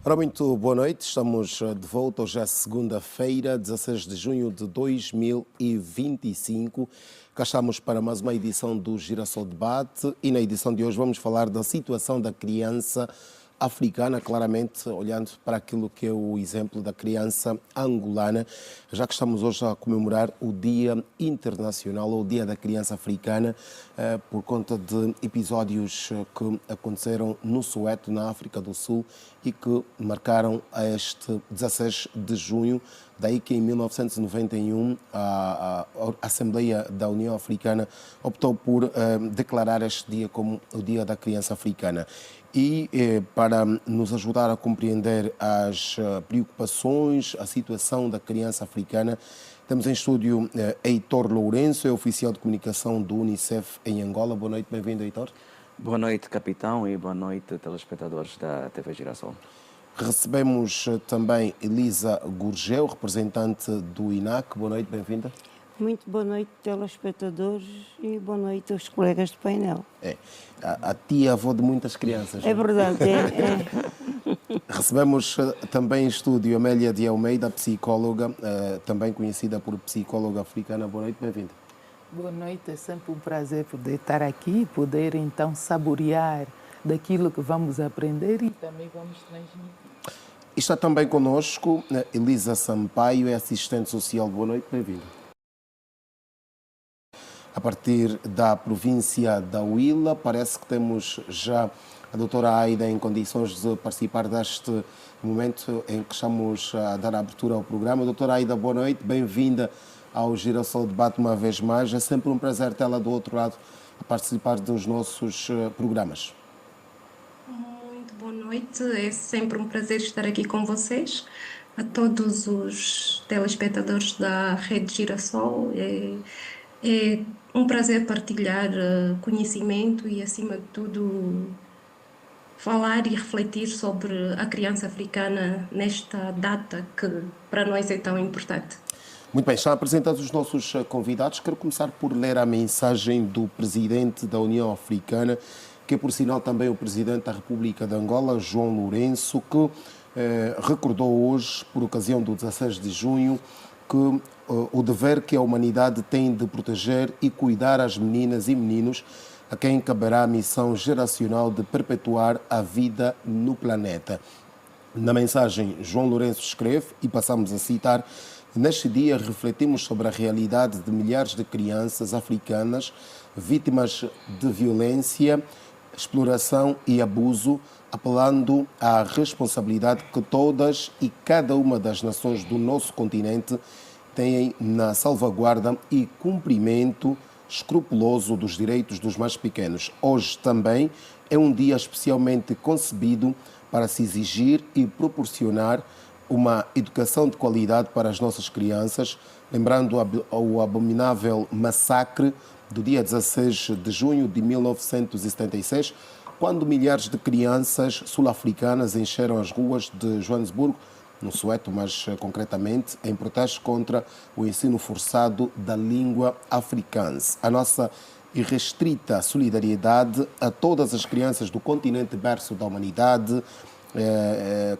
Ora, muito boa noite. Estamos de volta. Hoje é segunda-feira, 16 de junho de 2025. Cá estamos para mais uma edição do Girassol Debate e na edição de hoje vamos falar da situação da criança africana, claramente olhando para aquilo que é o exemplo da criança angolana, já que estamos hoje a comemorar o Dia Internacional, ou o Dia da Criança Africana, por conta de episódios que aconteceram no Soweto, na África do Sul, e que marcaram este 16 de junho. Daí que em 1991 a Assembleia da União Africana optou por declarar este dia como o Dia da Criança Africana. E para nos ajudar a compreender as preocupações, a situação da criança africana, temos em estúdio Heitor Lourenço, é oficial de comunicação do Unicef em Angola. Boa noite, bem-vindo, Heitor. Boa noite, capitão, e boa noite, telespectadores da TV Girassol. Recebemos também Elisa Gurgel, representante do INAC. Boa noite, bem-vinda. Muito boa noite, telespectadores, e boa noite aos colegas do painel. A tia-avó de muitas crianças. É verdade, Recebemos também em estúdio Amélia de Almeida, psicóloga, também conhecida por psicóloga africana. Boa noite, bem-vinda. Boa noite, é sempre um prazer poder estar aqui e poder então saborear daquilo que vamos aprender e também vamos transmitir. Está também conosco Elisa Sampaio, é assistente social. Boa noite, bem-vinda. A partir da província da Huila, parece que temos já a doutora Aida em condições de participar deste momento em que estamos a dar a abertura ao programa. Doutora Aida, boa noite, bem-vinda ao Girassol Debate uma vez mais. É sempre um prazer tê-la do outro lado a participar dos nossos programas. Muito boa noite, é sempre um prazer estar aqui com vocês. A todos os telespectadores da Rede Girassol, é um prazer partilhar conhecimento e, acima de tudo, falar e refletir sobre a criança africana nesta data que para nós é tão importante. Muito bem, estão apresentados os nossos convidados. Quero começar por ler a mensagem do presidente da União Africana, que é, por sinal, também o presidente da República de Angola, João Lourenço, que recordou hoje, por ocasião do 16 de junho, que o dever que a humanidade tem de proteger e cuidar as meninas e meninos a quem caberá a missão geracional de perpetuar a vida no planeta. Na mensagem, João Lourenço escreve, e passamos a citar: neste dia refletimos sobre a realidade de milhares de crianças africanas vítimas de violência, exploração e abuso, apelando à responsabilidade que todas e cada uma das nações do nosso continente têm na salvaguarda e cumprimento escrupuloso dos direitos dos mais pequenos. Hoje também é um dia especialmente concebido para se exigir e proporcionar uma educação de qualidade para as nossas crianças, lembrando o abominável massacre do dia 16 de junho de 1976, quando milhares de crianças sul-africanas encheram as ruas de Joanesburgo, no Soweto, mas concretamente em protesto contra o ensino forçado da língua africana. A nossa irrestrita solidariedade a todas as crianças do continente berço da humanidade,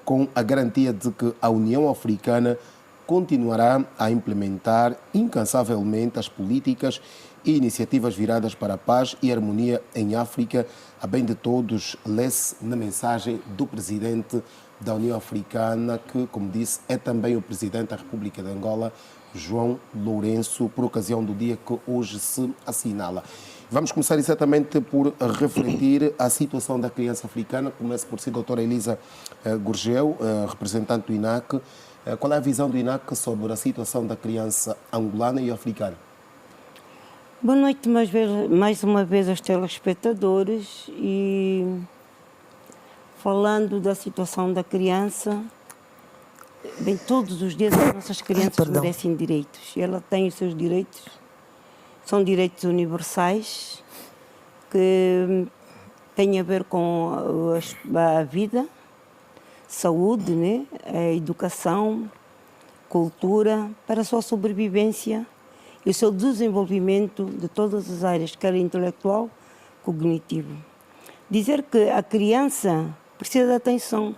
com a garantia de que a União Africana continuará a implementar incansavelmente as políticas e iniciativas viradas para a paz e harmonia em África, a bem de todos, lê-se na mensagem do presidente da União Africana, que, como disse, é também o presidente da República de Angola, João Lourenço, por ocasião do dia que hoje se assinala. Vamos começar exatamente por refletir a situação da criança africana. Começo por si, doutora Elisa Gurgel, representante do INAC. Qual é a visão do INAC sobre a situação da criança angolana e africana? Boa noite mais uma vez aos telespectadores, e falando da situação da criança, bem, todos os dias as nossas crianças merecem direitos. Ela tem os seus direitos, são direitos universais que têm a ver com a vida, saúde, né? A educação, cultura, para a sua sobrevivência e o seu desenvolvimento de todas as áreas, quer intelectual, cognitivo. Dizer que a criança precisa de atenção.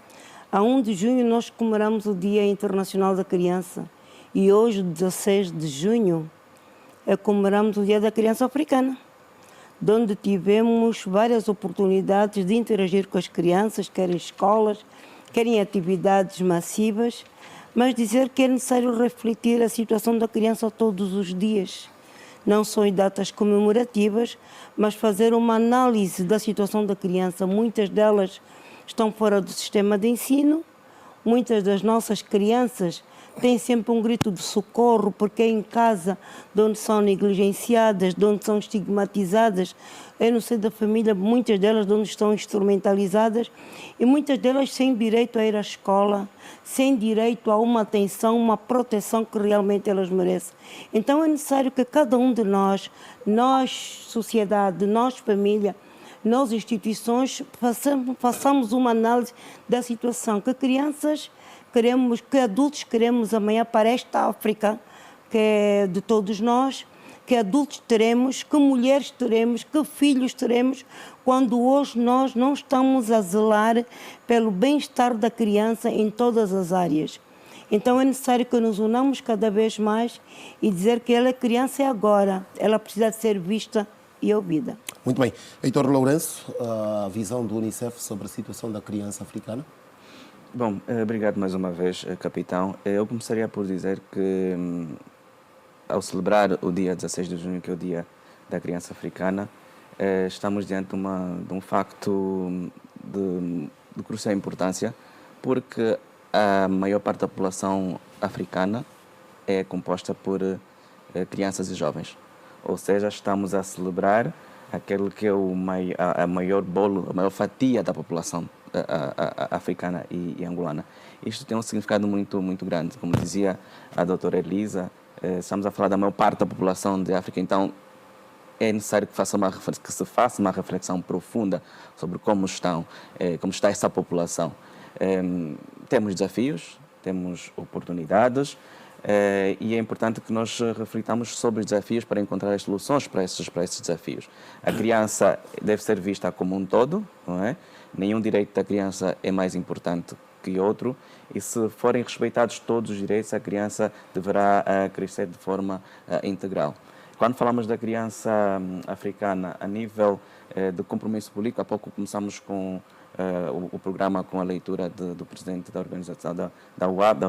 A 1 de junho nós comemoramos o Dia Internacional da Criança e hoje, 16 de junho, comemoramos o Dia da Criança Africana, onde tivemos várias oportunidades de interagir com as crianças, quer em escolas, quer em atividades massivas, mas dizer que é necessário refletir a situação da criança todos os dias, não só em datas comemorativas, mas fazer uma análise da situação da criança. Muitas delas estão fora do sistema de ensino, muitas das nossas crianças têm sempre um grito de socorro, porque é em casa de onde são negligenciadas, de onde são estigmatizadas, é no seio da família, muitas delas de onde estão instrumentalizadas e muitas delas sem direito a ir à escola, sem direito a uma atenção, uma proteção que realmente elas merecem. Então é necessário que cada um de nós sociedade, nós família, nós instituições, façamos uma análise da situação, que crianças queremos, que adultos queremos amanhã para esta África, que é de todos nós, que adultos teremos, que mulheres teremos, que filhos teremos, quando hoje nós não estamos a zelar pelo bem-estar da criança em todas as áreas. Então é necessário que nos unamos cada vez mais e dizer que ela é criança é agora, ela precisa de ser vista e ouvida. Muito bem. Heitor Lourenço, a visão do Unicef sobre a situação da criança africana? Bom, obrigado mais uma vez, capitão. Eu começaria por dizer que, ao celebrar o dia 16 de junho, que é o Dia da Criança Africana, estamos diante de um facto de crucial importância, porque a maior parte da população africana é composta por crianças e jovens. Ou seja, estamos a celebrar aquele que é a maior bolo, a maior fatia da população africana e angolana. Isto tem um significado muito, muito grande. Como dizia a doutora Elisa, estamos a falar da maior parte da população de África, então é necessário que se faça uma reflexão profunda sobre como está essa população. Temos desafios, temos oportunidades, e é importante que nós reflitamos sobre os desafios para encontrar as soluções para esses desafios. A criança deve ser vista como um todo, não é? Nenhum direito da criança é mais importante que outro, e se forem respeitados todos os direitos, a criança deverá crescer de forma integral. Quando falamos da criança africana a nível de compromisso político, há pouco começamos com o programa com a leitura do presidente da organização da UAB, da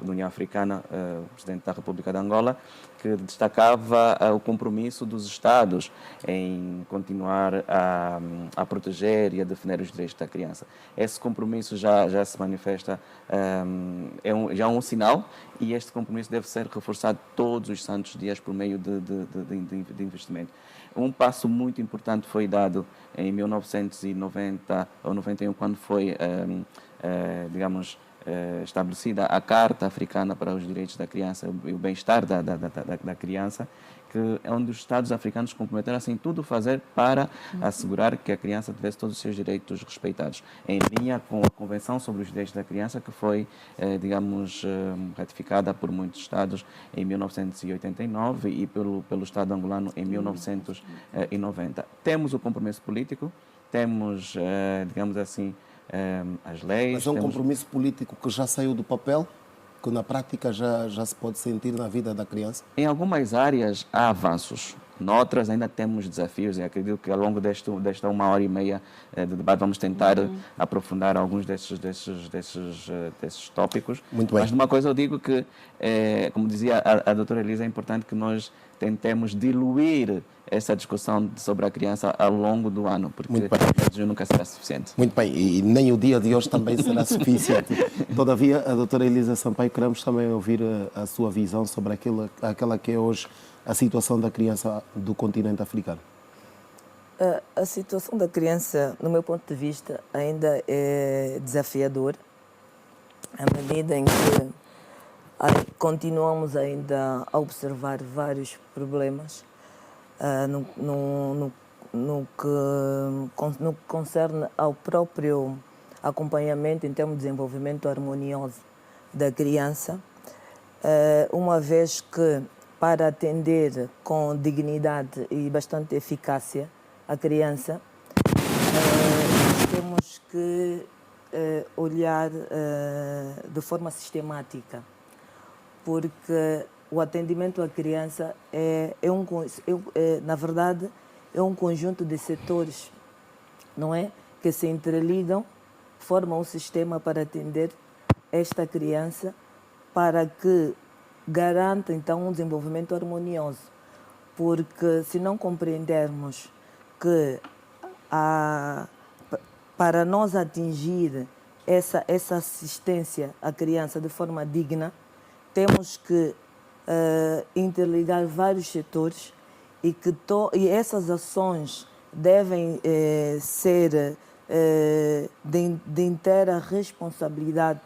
União Africana, o presidente da República de Angola, que destacava o compromisso dos Estados em continuar a proteger e a defender os direitos da criança. Esse compromisso já se manifesta, já é um sinal, e este compromisso deve ser reforçado todos os santos dias por meio de investimento. Um passo muito importante foi dado em 1990 ou 91, quando foi, estabelecida a Carta Africana para os Direitos da Criança e o Bem-Estar da Criança, onde os Estados africanos comprometeram assim tudo fazer para assegurar que a criança tivesse todos os seus direitos respeitados, em linha com a Convenção sobre os Direitos da Criança, que foi, ratificada por muitos Estados em 1989 e pelo Estado angolano em 1990. Temos o compromisso político, temos, as leis... Mas é um compromisso político que já saiu do papel, que na prática já se pode sentir na vida da criança? Em algumas áreas há avanços, noutras ainda temos desafios, e acredito que ao longo desta 1h30 de debate vamos tentar aprofundar alguns desses tópicos. Muito bem. Mas de uma coisa eu digo que, como dizia a doutora Elisa, é importante que nós tentemos diluir essa discussão sobre a criança ao longo do ano, porque o dia nunca será suficiente. Muito bem, e nem o dia de hoje também será suficiente. Todavia, a doutora Elisa Sampaio, queremos também ouvir a sua visão sobre aquela que é hoje a situação da criança do continente africano. A situação da criança, no meu ponto de vista, ainda é desafiadora, à medida em que continuamos ainda a observar vários problemas no que concerne ao próprio acompanhamento em termos de desenvolvimento harmonioso da criança, uma vez que, para atender com dignidade e bastante eficácia a criança, temos que olhar de forma sistemática, porque o atendimento à criança na verdade, é um conjunto de setores, não é? Que se interligam, formam um sistema para atender esta criança, para que garanta, então, um desenvolvimento harmonioso. Porque se não compreendermos que para nós atingir essa assistência à criança de forma digna, temos que interligar vários setores e essas ações devem ser de inteira responsabilidade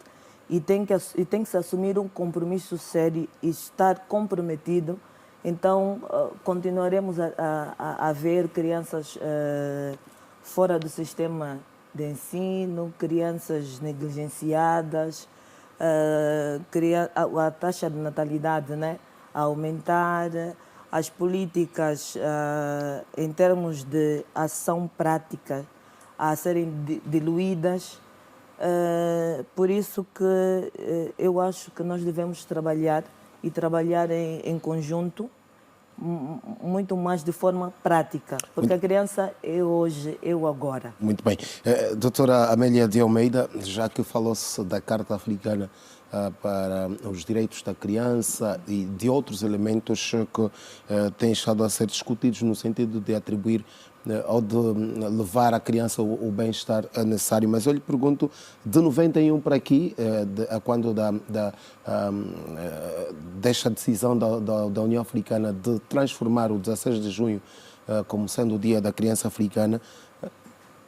e tem que se assumir um compromisso sério e estar comprometido. Então, continuaremos a ver crianças fora do sistema de ensino, crianças negligenciadas, a taxa de natalidade, né, a aumentar, as políticas em termos de ação prática a serem diluídas. Por isso que eu acho que nós devemos trabalhar em conjunto, muito mais de forma prática, porque a criança é hoje, é o agora. Muito bem. Doutora Amélia de Almeida, já que falou-se da Carta Africana para os direitos da criança e de outros elementos que têm estado a ser discutidos no sentido de atribuir ou de levar à criança o bem-estar necessário. Mas eu lhe pergunto, de 91 para aqui, quando desta decisão da União Africana de transformar o 16 de junho como sendo o Dia da Criança Africana,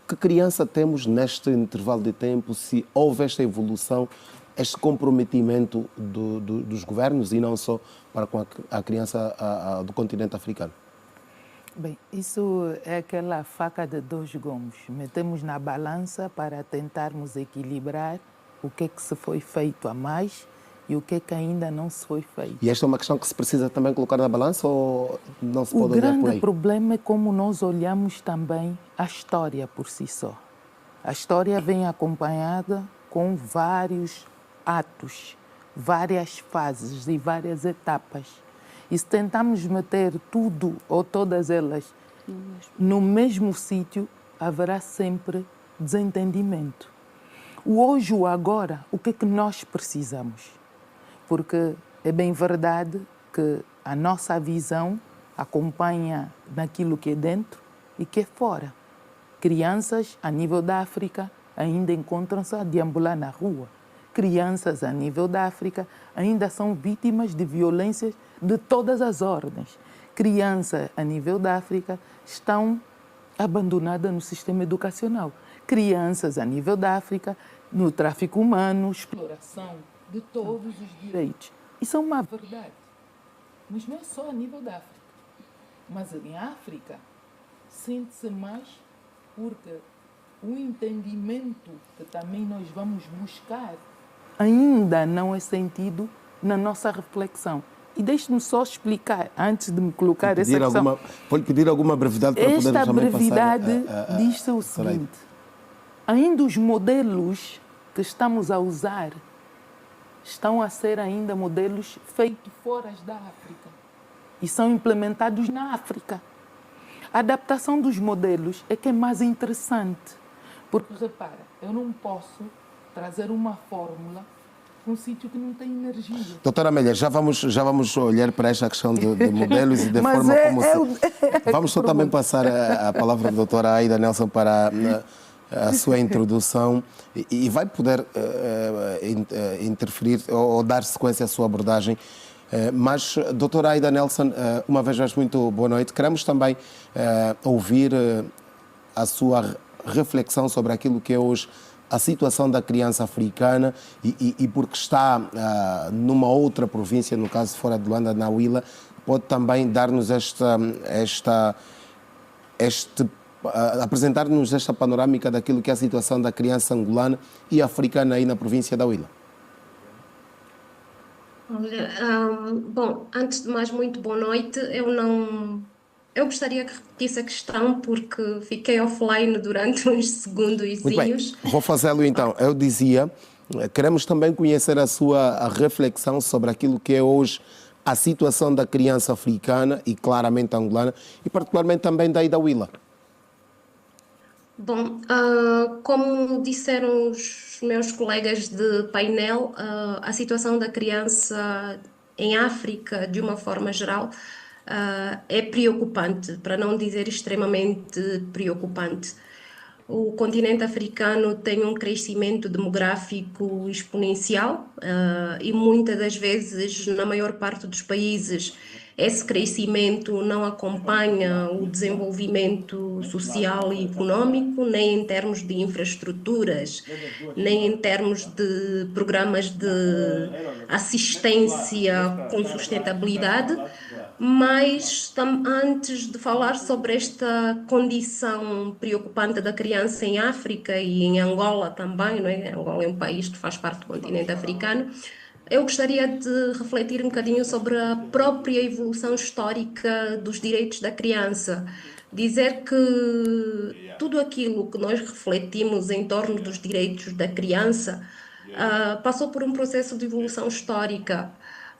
que criança temos neste intervalo de tempo, se houve esta evolução, este comprometimento dos governos e não só para com a criança do continente africano? Bem, isso é aquela faca de dois gumes. Metemos na balança para tentarmos equilibrar o que se foi feito a mais e o que ainda não se foi feito. E esta é uma questão que se precisa também colocar na balança ou não se pode olhar por aí? O grande problema é como nós olhamos também a história por si só. A história vem acompanhada com vários atos, várias fases e várias etapas. E se tentarmos meter tudo ou todas elas no mesmo sítio, haverá sempre desentendimento. O hoje, o agora, o que é que nós precisamos? Porque é bem verdade que a nossa visão acompanha naquilo que é dentro e que é fora. Crianças a nível da África ainda encontram-se a deambular na rua. Crianças a nível da África ainda são vítimas de violências de todas as ordens. Crianças a nível da África estão abandonadas no sistema educacional. Crianças a nível da África no tráfico humano, exploração de todos os direitos. Isso é uma verdade. Mas não é só a nível da África. Mas em África sente-se mais porque o entendimento que também nós vamos buscar ainda não é sentido na nossa reflexão. E deixe-me só explicar, antes de me colocar essa questão. Vou-lhe pedir alguma brevidade para podermos também passar. Esta brevidade diz-se o seguinte: ainda os modelos que estamos a usar estão a ser ainda modelos feitos fora da África e são implementados na África. A adaptação dos modelos é que é mais interessante, porque, repara, eu não posso trazer uma fórmula para um sítio que não tem energia. Doutora Amélia, já vamos olhar para esta questão de modelos e da forma como se... Vamos só também passar a palavra à doutora Aida Nelson para a sua introdução e vai poder interferir ou dar sequência à sua abordagem. Mas, doutora Aida Nelson, uma vez mais, muito boa noite. Queremos também ouvir a sua reflexão sobre aquilo que é hoje a situação da criança africana e porque está numa outra província, no caso fora de Luanda, na Huila, pode também dar-nos apresentar-nos esta panorâmica daquilo que é a situação da criança angolana e africana aí na província da Huila. Olha, bom, antes de mais, muito boa noite. Eu Eu gostaria que repetisse a questão porque fiquei offline durante uns Muito bem, segundozinhos. vou fazê-lo então. Eu dizia, queremos também conhecer a reflexão sobre aquilo que é hoje a situação da criança africana e claramente angolana, e particularmente também da Ida Willa. Bom, como disseram os meus colegas de painel, a situação da criança em África, de uma forma geral, é preocupante, para não dizer extremamente preocupante. O continente africano tem um crescimento demográfico exponencial, e muitas das vezes, na maior parte dos países, esse crescimento não acompanha o desenvolvimento social e econômico, nem em termos de infraestruturas, nem em termos de programas de assistência com sustentabilidade. Mas antes de falar sobre esta condição preocupante da criança em África e em Angola também, não é? Angola é um país que faz parte do continente africano. Eu gostaria de refletir um bocadinho sobre a própria evolução histórica dos direitos da criança. Dizer que tudo aquilo que nós refletimos em torno dos direitos da criança passou por um processo de evolução histórica.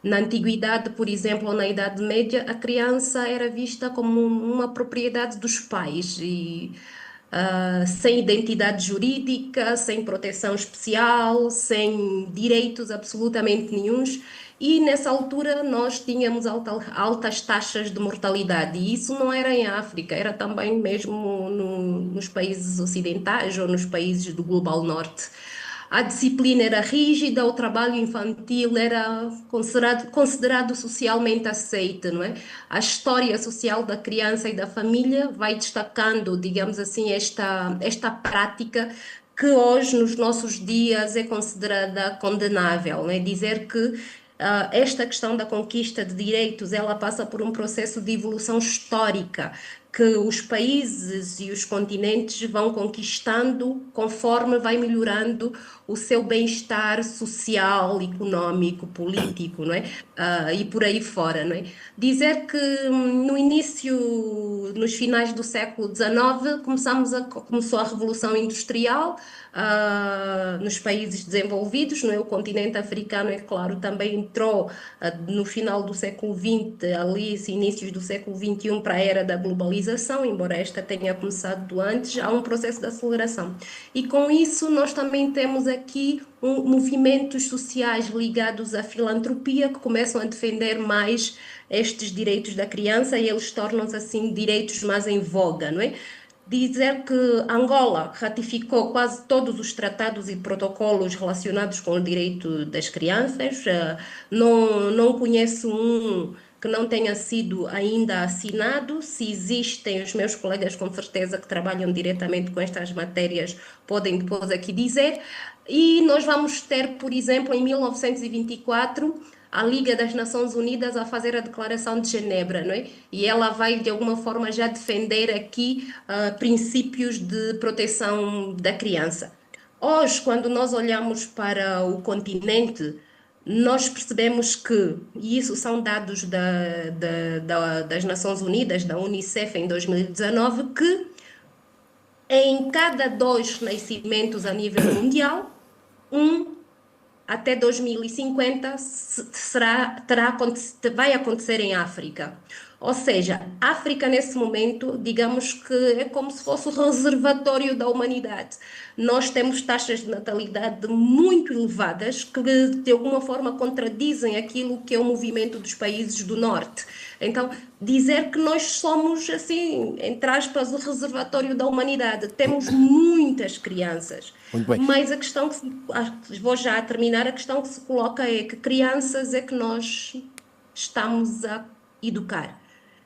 Na antiguidade, por exemplo, ou na Idade Média, a criança era vista como uma propriedade dos pais e sem identidade jurídica, sem proteção especial, sem direitos absolutamente nenhuns. E nessa altura nós tínhamos altas taxas de mortalidade. E isso não era em África, era também mesmo nos países ocidentais ou nos países do Global Norte. A disciplina era rígida, o trabalho infantil era considerado socialmente aceito, não é? A história social da criança e da família vai destacando, digamos assim, esta prática que hoje, nos nossos dias, é considerada condenável, não é? Dizer que esta questão da conquista de direitos, ela passa por um processo de evolução histórica, que os países e os continentes vão conquistando conforme vai melhorando o seu bem-estar social, económico, político, não é? E por aí fora, não é? Dizer que nos finais do século XIX, começou a Revolução Industrial, nos países desenvolvidos, não é? O continente africano, é claro, também entrou no final do século XX, ali, inícios do século XXI, para a era da globalização, embora esta tenha começado antes, há um processo de aceleração. E com isso nós também temos aqui movimentos sociais ligados à filantropia que começam a defender mais estes direitos da criança e eles tornam-se assim direitos mais em voga, não é? Dizer que Angola ratificou quase todos os tratados e protocolos relacionados com o direito das crianças. Não conheço um que não tenha sido ainda assinado. Se existem, os meus colegas com certeza que trabalham diretamente com estas matérias podem depois aqui dizer. E nós vamos ter, por exemplo, em 1924, a Liga das Nações Unidas a fazer a Declaração de Genebra, não é? E ela vai, de alguma forma, já defender aqui princípios de proteção da criança. Hoje, quando nós olhamos para o continente, nós percebemos que, e isso são dados das Nações Unidas, da Unicef em 2019, que em cada 2 nascimentos a nível mundial, até 2050 vai acontecer em África. Ou seja, a África nesse momento, digamos que é como se fosse o reservatório da humanidade. Nós temos taxas de natalidade muito elevadas que de alguma forma contradizem aquilo que é o movimento dos países do norte. Então, dizer que nós somos, assim, entre aspas, o reservatório da humanidade. Temos muitas crianças. Muito bem. Mas a questão vou já terminar, a questão que se coloca é que crianças é que nós estamos a educar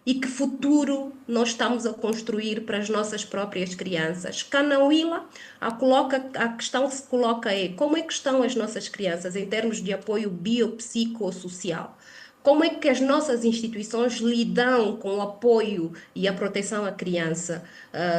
e que futuro nós estamos a construir para as nossas próprias crianças. Cá na Willa, a questão que se coloca é como é que estão as nossas crianças em termos de apoio biopsicossocial? Como é que as nossas instituições lidam com o apoio e a proteção à criança?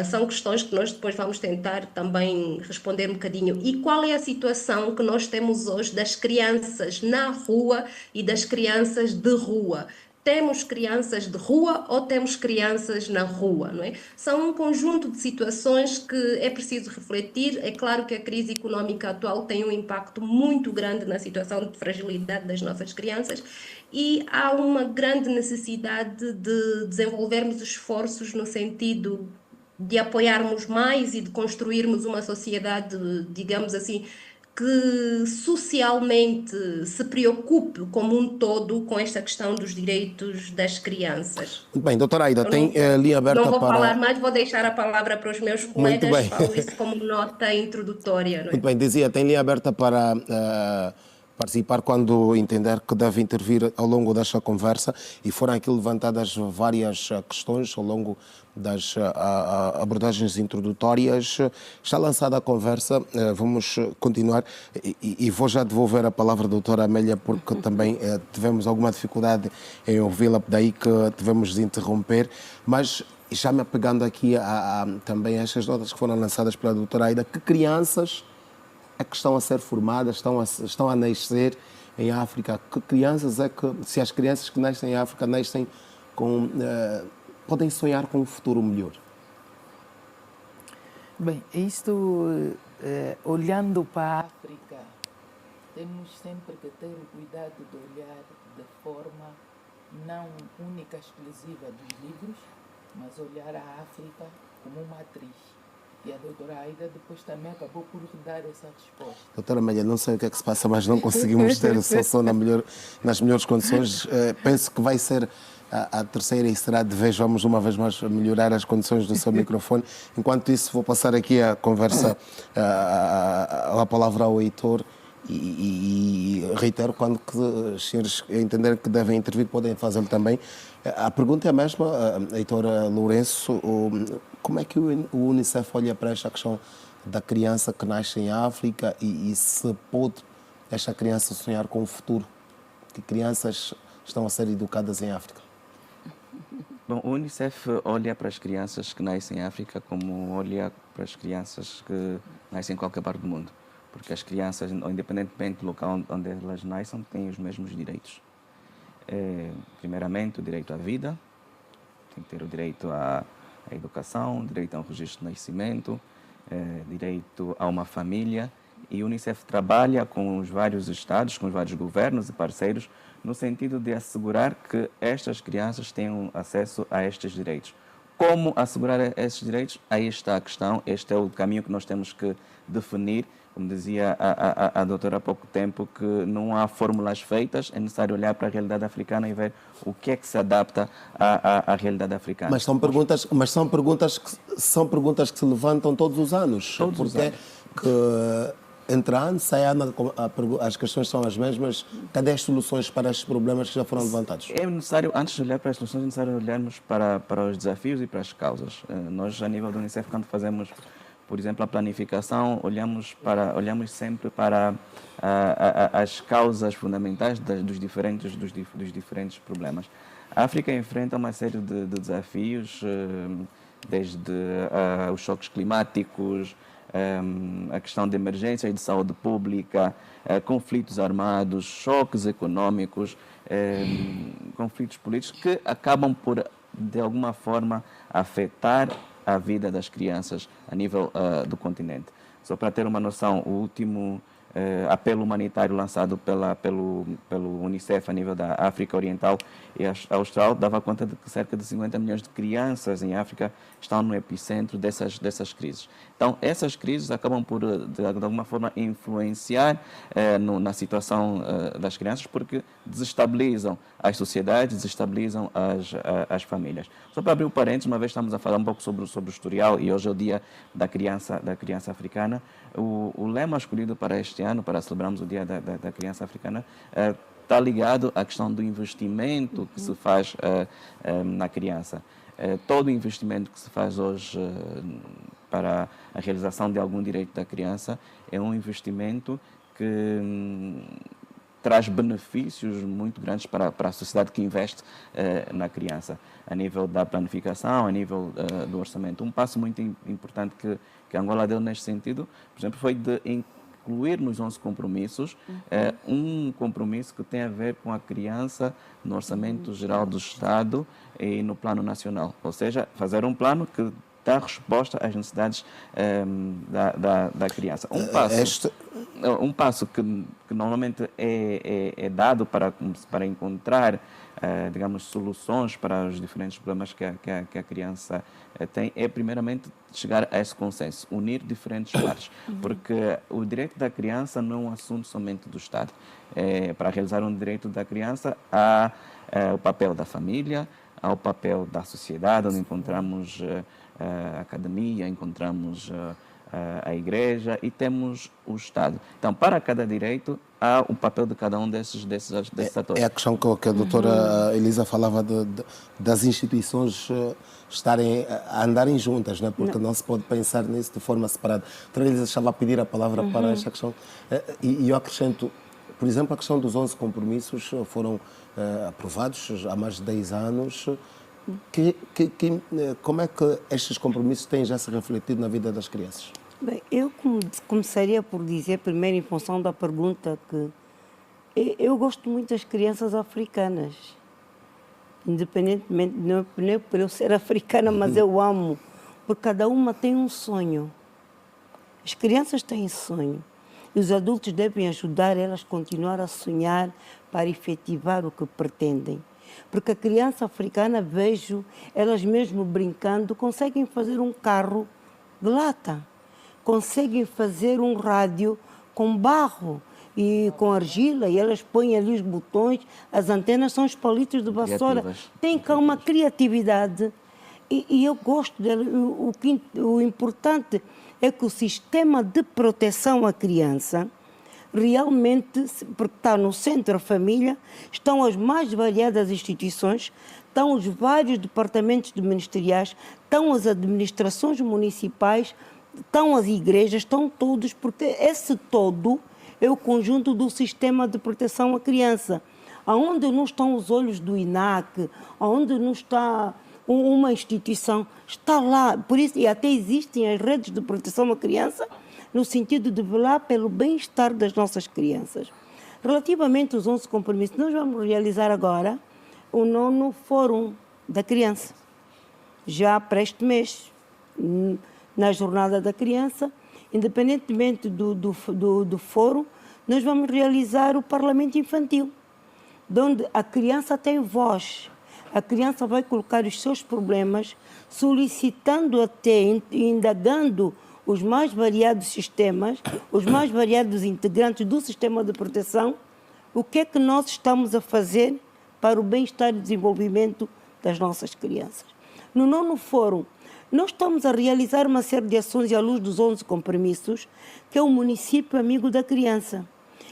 São questões que nós depois vamos tentar também responder um bocadinho. E qual é a situação que nós temos hoje das crianças na rua e das crianças de rua? temos crianças de rua ou temos crianças na rua, não é? São um conjunto de situações que é preciso refletir. É claro que a crise económica atual tem um impacto muito grande na situação de fragilidade das nossas crianças e há uma grande necessidade de desenvolvermos esforços no sentido de apoiarmos mais e de construirmos uma sociedade, digamos assim, que socialmente se preocupe como um todo com esta questão dos direitos das crianças. Muito bem, doutora Aida, Eu tem linha não aberta vou falar para... mais, vou deixar a palavra para os meus Muito colegas, bem. falo isso como nota introdutória, não é? Muito bem, dizia, tem linha aberta para participar quando entender que deve intervir ao longo desta conversa e foram aqui levantadas várias questões ao longo das abordagens introdutórias. Está lançada a conversa, vamos continuar e vou já devolver a palavra à doutora Amélia porque também tivemos alguma dificuldade em ouvi-la, daí que tivemos de interromper, mas já me apegando aqui também a estas notas que foram lançadas pela doutora Aida, que crianças é que estão a ser formadas, estão a nascer em África? Que crianças é que, se as crianças que nascem em África nascem com, podem sonhar com um futuro melhor? Bem, isto, olhando para a África, temos sempre que ter o cuidado de olhar de forma não única, exclusiva dos livros, mas olhar a África como uma atriz. E a doutora Aida depois também acabou por dar essa resposta. Doutora Amélia, não sei o que é que se passa, mas não conseguimos ter o seu som nas melhores condições. Penso que vai ser a terceira e será de vez, vamos uma vez mais melhorar as condições do seu microfone. Enquanto isso, vou passar aqui a conversa, a palavra ao Heitor e reitero, quando os senhores entenderem que devem intervir, podem fazê-lo também. A pergunta é a mesma, Heitora Lourenço, como é que o Unicef olha para esta questão da criança que nasce em África e se pode esta criança sonhar com o futuro? Que crianças estão a ser educadas em África? Bom, o Unicef olha para as crianças que nascem em África como olha para as crianças que nascem em qualquer parte do mundo. Porque as crianças, independentemente do local onde elas nascem, têm os mesmos direitos. Primeiramente, o direito à vida, tem que ter o direito à educação, direito a um registro de nascimento, direito a uma família. E o Unicef trabalha com os vários estados, com os vários governos e parceiros, no sentido de assegurar que estas crianças tenham acesso a estes direitos. Como assegurar esses direitos? Aí está a questão, este é o caminho que nós temos que definir. Como dizia a doutora há pouco tempo, que não há fórmulas feitas, é necessário olhar para a realidade africana e ver o que é que se adapta à realidade africana. Mas são perguntas que se levantam todos os anos. Todos os anos. Que entre ano, sai ano, as questões são as mesmas. Cadê as soluções para estes problemas que já foram levantados? É necessário, antes de olhar para as soluções, é necessário olharmos para os desafios e para as causas. Nós, a nível do Unicef, quando fazemos, por exemplo, a planificação, olhamos sempre para as causas fundamentais dos diferentes problemas. A África enfrenta uma série de desafios, desde os choques climáticos, a questão de emergências de saúde pública, conflitos armados, choques econômicos, conflitos políticos que acabam por, de alguma forma, afetar a vida das crianças a nível do continente. Só para ter uma noção, o último apelo humanitário lançado pelo Unicef a nível da África Oriental e Austral dava conta de que cerca de 50 milhões de crianças em África estão no epicentro dessas crises. Então, essas crises acabam por, de alguma forma, influenciar na situação das crianças, porque desestabilizam as sociedades, desestabilizam as famílias. Só para abrir um parênteses, uma vez estamos a falar um pouco sobre o historial, e hoje é o Dia da Criança africana. O lema escolhido para este ano, para celebrarmos o Dia da Criança Africana, está ligado à questão do investimento que se faz na criança. Todo o investimento que se faz hoje para a realização de algum direito da criança é um investimento que traz benefícios muito grandes para a sociedade que investe na criança, a nível da planificação, a nível do orçamento. Um passo muito importante que Angola deu neste sentido, por exemplo, foi de incluir nos 11 compromissos um compromisso que tem a ver com a criança no Orçamento Geral do Estado e no Plano Nacional. Ou seja, fazer um plano que dá resposta às necessidades da criança. Um passo que normalmente é dado para encontrar, digamos, soluções para os diferentes problemas que a criança tem, é primeiramente chegar a esse consenso, unir diferentes partes, porque o direito da criança não é um assunto somente do Estado. Para realizar um direito da criança, há o papel da família, há o papel da sociedade, onde encontramos a academia, encontramos a igreja e temos o Estado. Então, para cada direito, há o papel de cada um desses atores. É a questão que a doutora Elisa falava das instituições a andarem juntas, né? Porque não se pode pensar nisso de forma separada. A doutora Elisa estava a pedir a palavra para esta questão. E eu acrescento, por exemplo, a questão dos 11 compromissos foram aprovados há mais de 10 anos. Como é que estes compromissos têm já se refletido na vida das crianças? Bem, eu começaria por dizer, primeiro, em função da pergunta, que eu gosto muito das crianças africanas. Independentemente, não é por eu ser africana, mas eu amo, porque cada uma tem um sonho. As crianças têm sonho. E os adultos devem ajudar elas a continuar a sonhar para efetivar o que pretendem. Porque a criança africana, vejo, elas mesmo brincando, conseguem fazer um carro de lata, conseguem fazer um rádio com barro e com argila, e elas põem ali os botões, as antenas são os palitos de vassoura. Tem cá uma criatividade e eu gosto dela. O importante é que o sistema de proteção à criança realmente, porque está no centro a família, estão as mais variadas instituições, estão os vários departamentos ministeriais, estão as administrações municipais, estão as igrejas, estão todos, porque esse todo é o conjunto do sistema de proteção à criança. Aonde não estão os olhos do INAC, aonde não está uma instituição, está lá. Por isso, e até existem as redes de proteção à criança, no sentido de velar pelo bem-estar das nossas crianças. Relativamente aos 11 compromissos, nós vamos realizar agora o 9º Fórum da Criança, já para este mês, na Jornada da Criança. Independentemente do fórum, nós vamos realizar o Parlamento Infantil, onde a criança tem voz. A criança vai colocar os seus problemas, solicitando até, indagando os mais variados sistemas, os mais variados integrantes do sistema de proteção, o que é que nós estamos a fazer para o bem-estar e desenvolvimento das nossas crianças. No 9º Fórum, nós estamos a realizar uma série de ações à luz dos 11 compromissos, que é o município amigo da criança.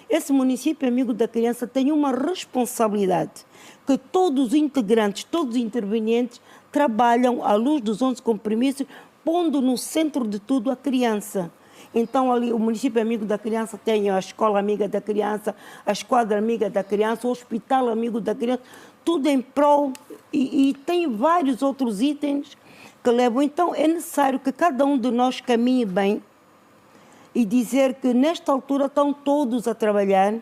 Esse município amigo da criança tem uma responsabilidade, que todos os integrantes, todos os intervenientes, trabalham à luz dos 11 compromissos, pondo no centro de tudo a criança. Então, ali, o município amigo da criança tem a escola amiga da criança, a esquadra amiga da criança, o hospital amigo da criança, tudo em prol, e tem vários outros itens que levam. Então, é necessário que cada um de nós caminhe bem e dizer que, nesta altura, estão todos a trabalhar,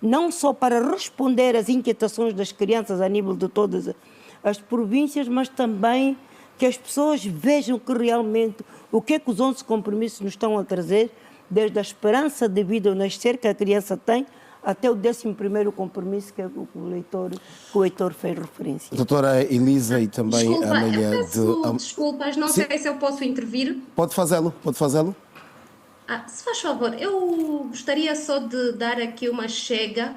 não só para responder às inquietações das crianças a nível de todas as províncias, mas também que as pessoas vejam que realmente o que é que os 11 compromissos nos estão a trazer, desde a esperança de vida ao nascer que a criança tem, até o 11º compromisso que o Heitor fez referência. Doutora Elisa e também a Amélia... Desculpas, não sei se eu posso intervir. Pode fazê-lo. Se faz favor, eu gostaria só de dar aqui uma chega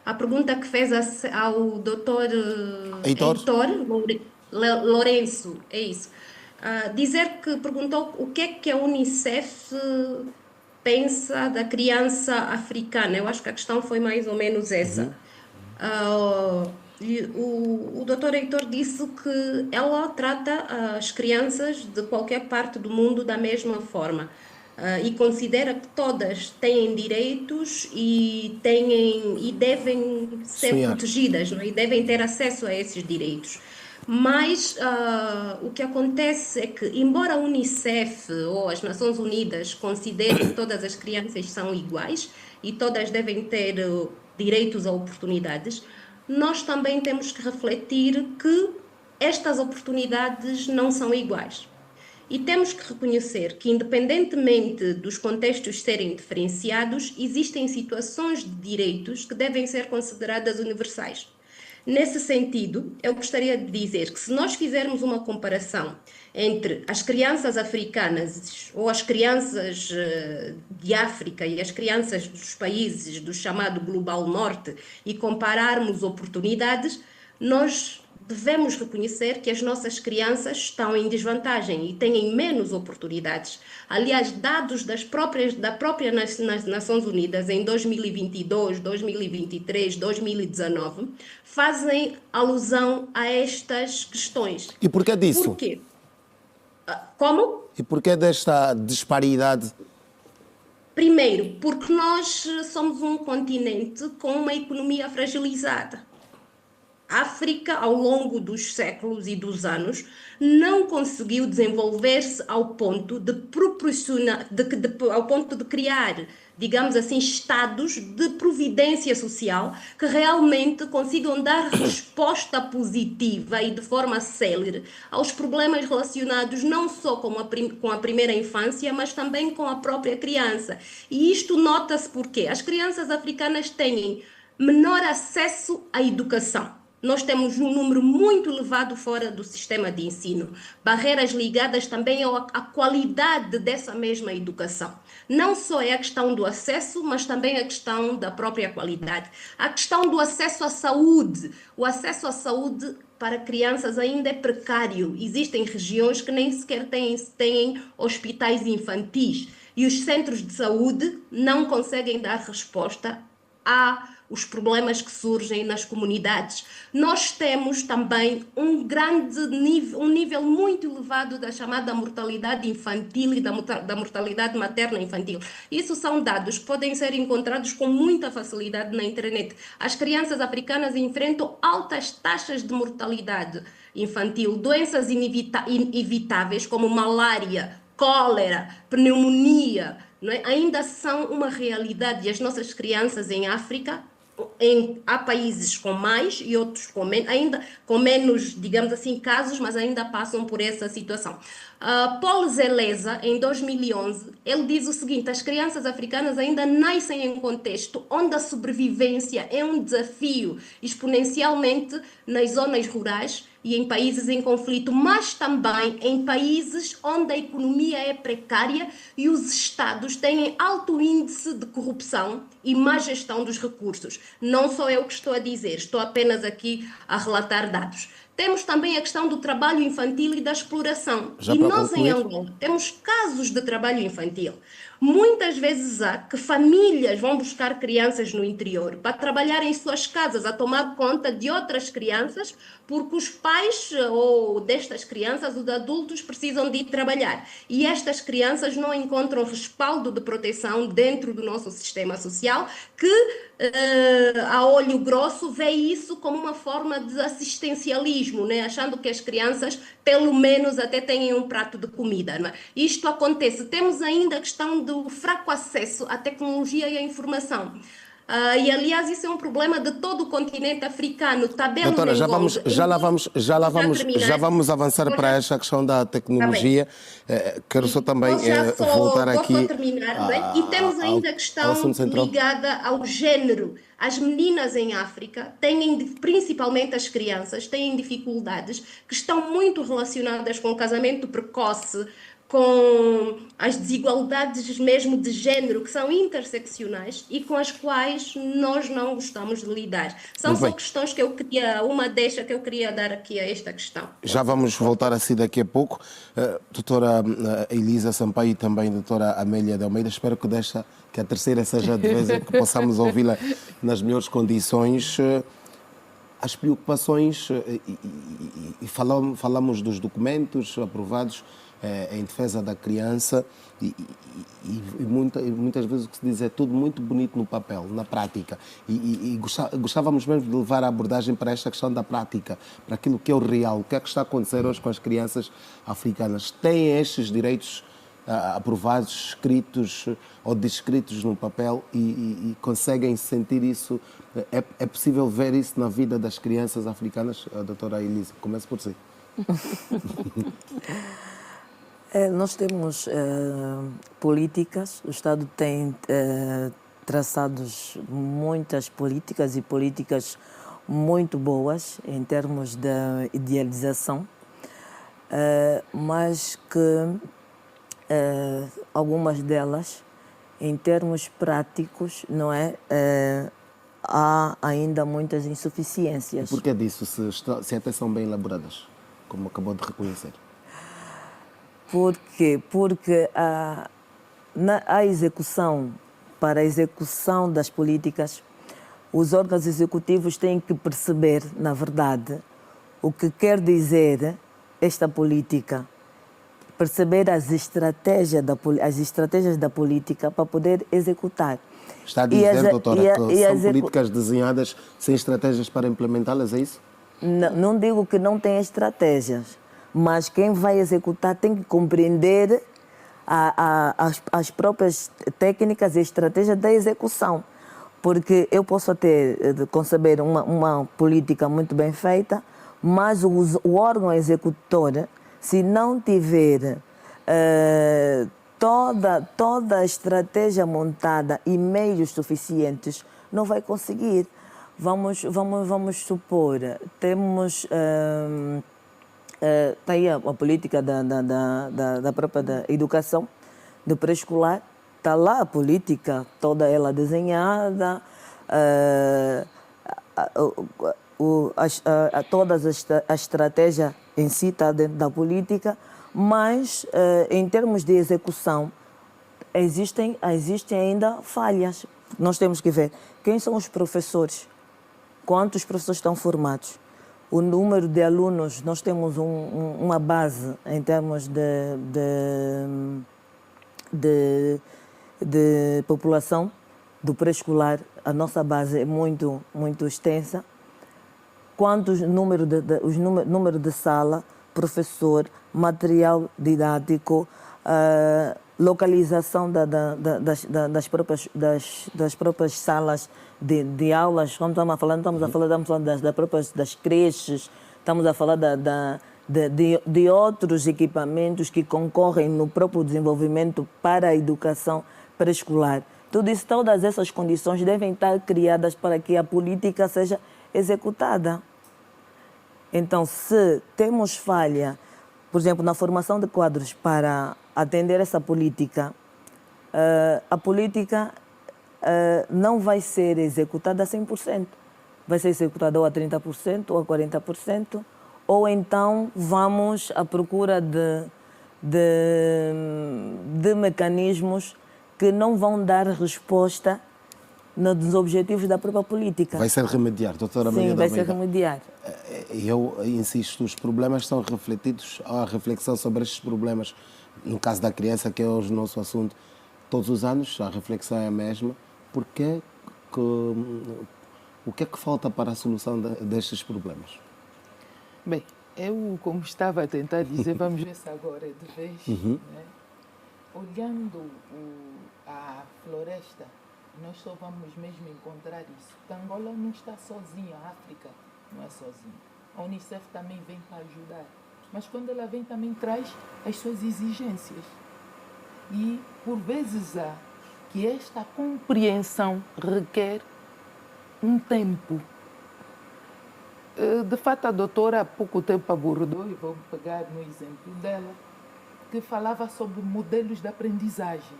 à pergunta que fez ao doutor Heitor Lourenço, é isso. Dizer que perguntou o que a Unicef pensa da criança africana. Eu acho que a questão foi mais ou menos essa. O doutor Heitor disse que ela trata as crianças de qualquer parte do mundo da mesma forma e considera que todas têm direitos e devem ser protegidas, não é? E devem ter acesso a esses direitos. Mas o que acontece é que, embora a Unicef ou as Nações Unidas considerem que todas as crianças são iguais e todas devem ter direitos a oportunidades, nós também temos que refletir que estas oportunidades não são iguais. E temos que reconhecer que, independentemente dos contextos serem diferenciados, existem situações de direitos que devem ser consideradas universais. Nesse sentido, eu gostaria de dizer que se nós fizermos uma comparação entre as crianças africanas ou as crianças de África e as crianças dos países do chamado Global Norte e compararmos oportunidades, nós devemos reconhecer que as nossas crianças estão em desvantagem e têm menos oportunidades. Aliás, dados da própria Nações Unidas em 2022, 2023, 2019 fazem alusão a estas questões. E porquê disso? Por quê? Como? E porquê desta disparidade? Primeiro, porque nós somos um continente com uma economia fragilizada. A África, ao longo dos séculos e dos anos, não conseguiu desenvolver-se ao ponto de proporcionar, ao ponto de criar, digamos assim, estados de providência social que realmente consigam dar resposta positiva e de forma célere aos problemas relacionados não só com a primeira infância, mas também com a própria criança. E isto nota-se porque as crianças africanas têm menor acesso à educação. Nós temos um número muito elevado fora do sistema de ensino. Barreiras ligadas também à qualidade dessa mesma educação. Não só é a questão do acesso, mas também a questão da própria qualidade. A questão do acesso à saúde. O acesso à saúde para crianças ainda é precário. Existem regiões que nem sequer têm hospitais infantis. E os centros de saúde não conseguem dar resposta os problemas que surgem nas comunidades. Nós temos também um nível muito elevado da chamada mortalidade infantil e da mortalidade materna infantil. Isso são dados que podem ser encontrados com muita facilidade na internet. As crianças africanas enfrentam altas taxas de mortalidade infantil, doenças inevitáveis como malária, cólera, pneumonia, não é? Ainda são uma realidade e as nossas crianças em África, há países com mais e outros ainda com menos, digamos assim, casos, mas ainda passam por essa situação. Paul Zeleza, em 2011, ele diz o seguinte: as crianças africanas ainda nascem em contexto onde a sobrevivência é um desafio exponencialmente nas zonas rurais e em países em conflito, mas também em países onde a economia é precária e os estados têm alto índice de corrupção e má gestão dos recursos. Não sou eu que estou a dizer, estou apenas aqui a relatar dados. Temos também a questão do trabalho infantil e da exploração. E nós em Angola temos casos de trabalho infantil. Muitas vezes há que famílias vão buscar crianças no interior para trabalhar em suas casas, a tomar conta de outras crianças, porque os pais ou destas crianças, os adultos, precisam de ir trabalhar. E estas crianças não encontram respaldo de proteção dentro do nosso sistema social, que a olho grosso vê isso como uma forma de assistencialismo, né? Achando que as crianças pelo menos até têm um prato de comida. Não é? Isto acontece. Temos ainda a questão do fraco acesso à tecnologia e à informação. E aliás isso é um problema de todo o continente africano. Doutora, já vamos avançar para esta questão da tecnologia. Quero só também voltar aqui. Vou terminar, e temos ainda a questão ligada ao género. As meninas em África principalmente as crianças, têm dificuldades que estão muito relacionadas com o casamento precoce, com as desigualdades mesmo de género, que são interseccionais e com as quais nós não gostamos de lidar. São só questões que eu queria, uma deixa que eu queria dar aqui a esta questão. Já vamos voltar assim daqui a pouco. Doutora Elisa Sampaio e também doutora Amélia de Almeida, espero que a terceira seja de vez em que possamos ouvi-la nas melhores condições. As preocupações, e falamos dos documentos aprovados em defesa da criança muitas vezes o que se diz é tudo muito bonito no papel, na prática. E gostávamos mesmo de levar a abordagem para esta questão da prática, para aquilo que é o real. O que é que está a acontecer hoje com as crianças africanas? Têm estes direitos aprovados, escritos ou descritos no papel e conseguem sentir isso? É possível ver isso na vida das crianças africanas? A doutora Elisa, comece por si. Nós temos políticas, o Estado tem traçados muitas políticas e políticas muito boas em termos de idealização, mas que algumas delas, em termos práticos, não é, há ainda muitas insuficiências. Por que disso, se até são bem elaboradas, como acabou de reconhecer? Por quê? Porque a execução, para a execução das políticas, os órgãos executivos têm que perceber, na verdade, o que quer dizer esta política, perceber as estratégias da política para poder executar. Está a dizer, doutora, que são políticas desenhadas sem estratégias para implementá-las, é isso? Não digo que não tem estratégias, mas quem vai executar tem que compreender as próprias técnicas e estratégias da execução. Porque eu posso até conceber uma política muito bem feita, mas o órgão executor, se não tiver toda a estratégia montada e meios suficientes, não vai conseguir. Vamos supor, temos tá aí a política da própria educação, do pré-escolar, está lá a política, toda ela desenhada, toda a estratégia em si está dentro da política, mas em termos de execução existem ainda falhas. Nós temos que ver quem são os professores, quantos professores estão formados, o número de alunos. Nós temos uma base em termos de população do pré-escolar. A nossa base é muito extensa. Quantos número de sala, professor, material didático, localização das próprias salas de aulas. Como estamos a falar das creches, estamos a falar de outros equipamentos que concorrem no próprio desenvolvimento para a educação pré-escolar. Todas essas condições devem estar criadas para que a política seja executada. Então, se temos falha, por exemplo, na formação de quadros para atender essa política, a política não vai ser executada a 100%. Vai ser executada ou a 30% ou a 40%, ou então vamos à procura de mecanismos que não vão dar resposta nos objetivos da própria política. Vai ser remediar, doutora Maria. Sim, vai ser remediar. Eu insisto, os problemas são refletidos, há reflexão sobre estes problemas, no caso da criança, que é hoje o nosso assunto, todos os anos, a reflexão é a mesma. O que é que falta para a solução destes problemas? Bem, eu, como estava a tentar dizer, vamos ver se agora é de vez, né? Olhando a floresta, nós só vamos mesmo encontrar isso. Que Angola não está sozinha, a África não é sozinha. A Unicef também vem para ajudar. Mas quando ela vem também traz as suas exigências. E por vezes há que esta compreensão requer um tempo. De fato, a doutora há pouco tempo abordou, e vou pegar no exemplo dela, que falava sobre modelos de aprendizagem.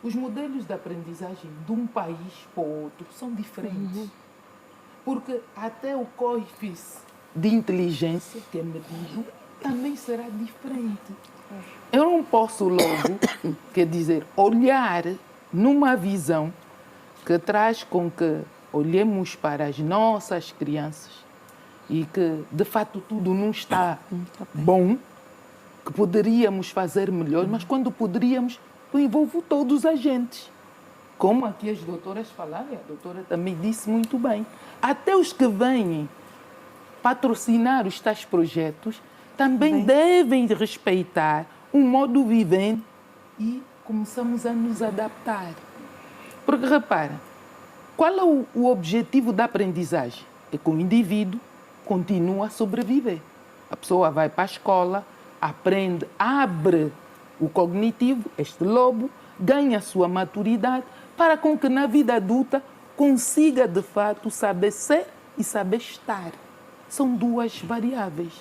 Os modelos de aprendizagem de um país para o outro são diferentes. Porque até o coeficiente de inteligência, que é medido, também será diferente. Eu não posso logo, quer dizer, olhar numa visão que traz com que olhemos para as nossas crianças e que, de fato, tudo não está bom, que poderíamos fazer melhor, mas quando poderíamos, eu envolvo todos os agentes. Como aqui as doutoras falaram, a doutora também disse muito bem. Até os que vêm patrocinar os tais projetos também devem respeitar um modo vivente e começamos a nos adaptar. Porque, repara, qual é o objetivo da aprendizagem? É que o indivíduo continua a sobreviver. A pessoa vai para a escola, aprende, abre o cognitivo, este lobo, ganha a sua maturidade, para com que na vida adulta consiga, de fato, saber ser e saber estar. São duas variáveis.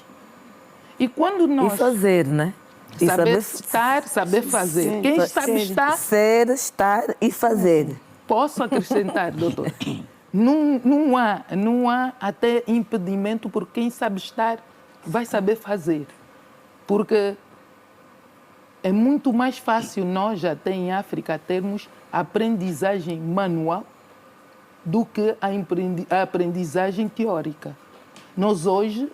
E quando nós... E fazer, né? E saber estar, saber fazer. Sim. Quem sabe estar... Ser, estar e fazer. Posso acrescentar, doutor? Não há até impedimento, porque quem sabe estar vai saber fazer. Porque é muito mais fácil nós, até em África, termos aprendizagem manual do que a aprendizagem teórica. Nós hoje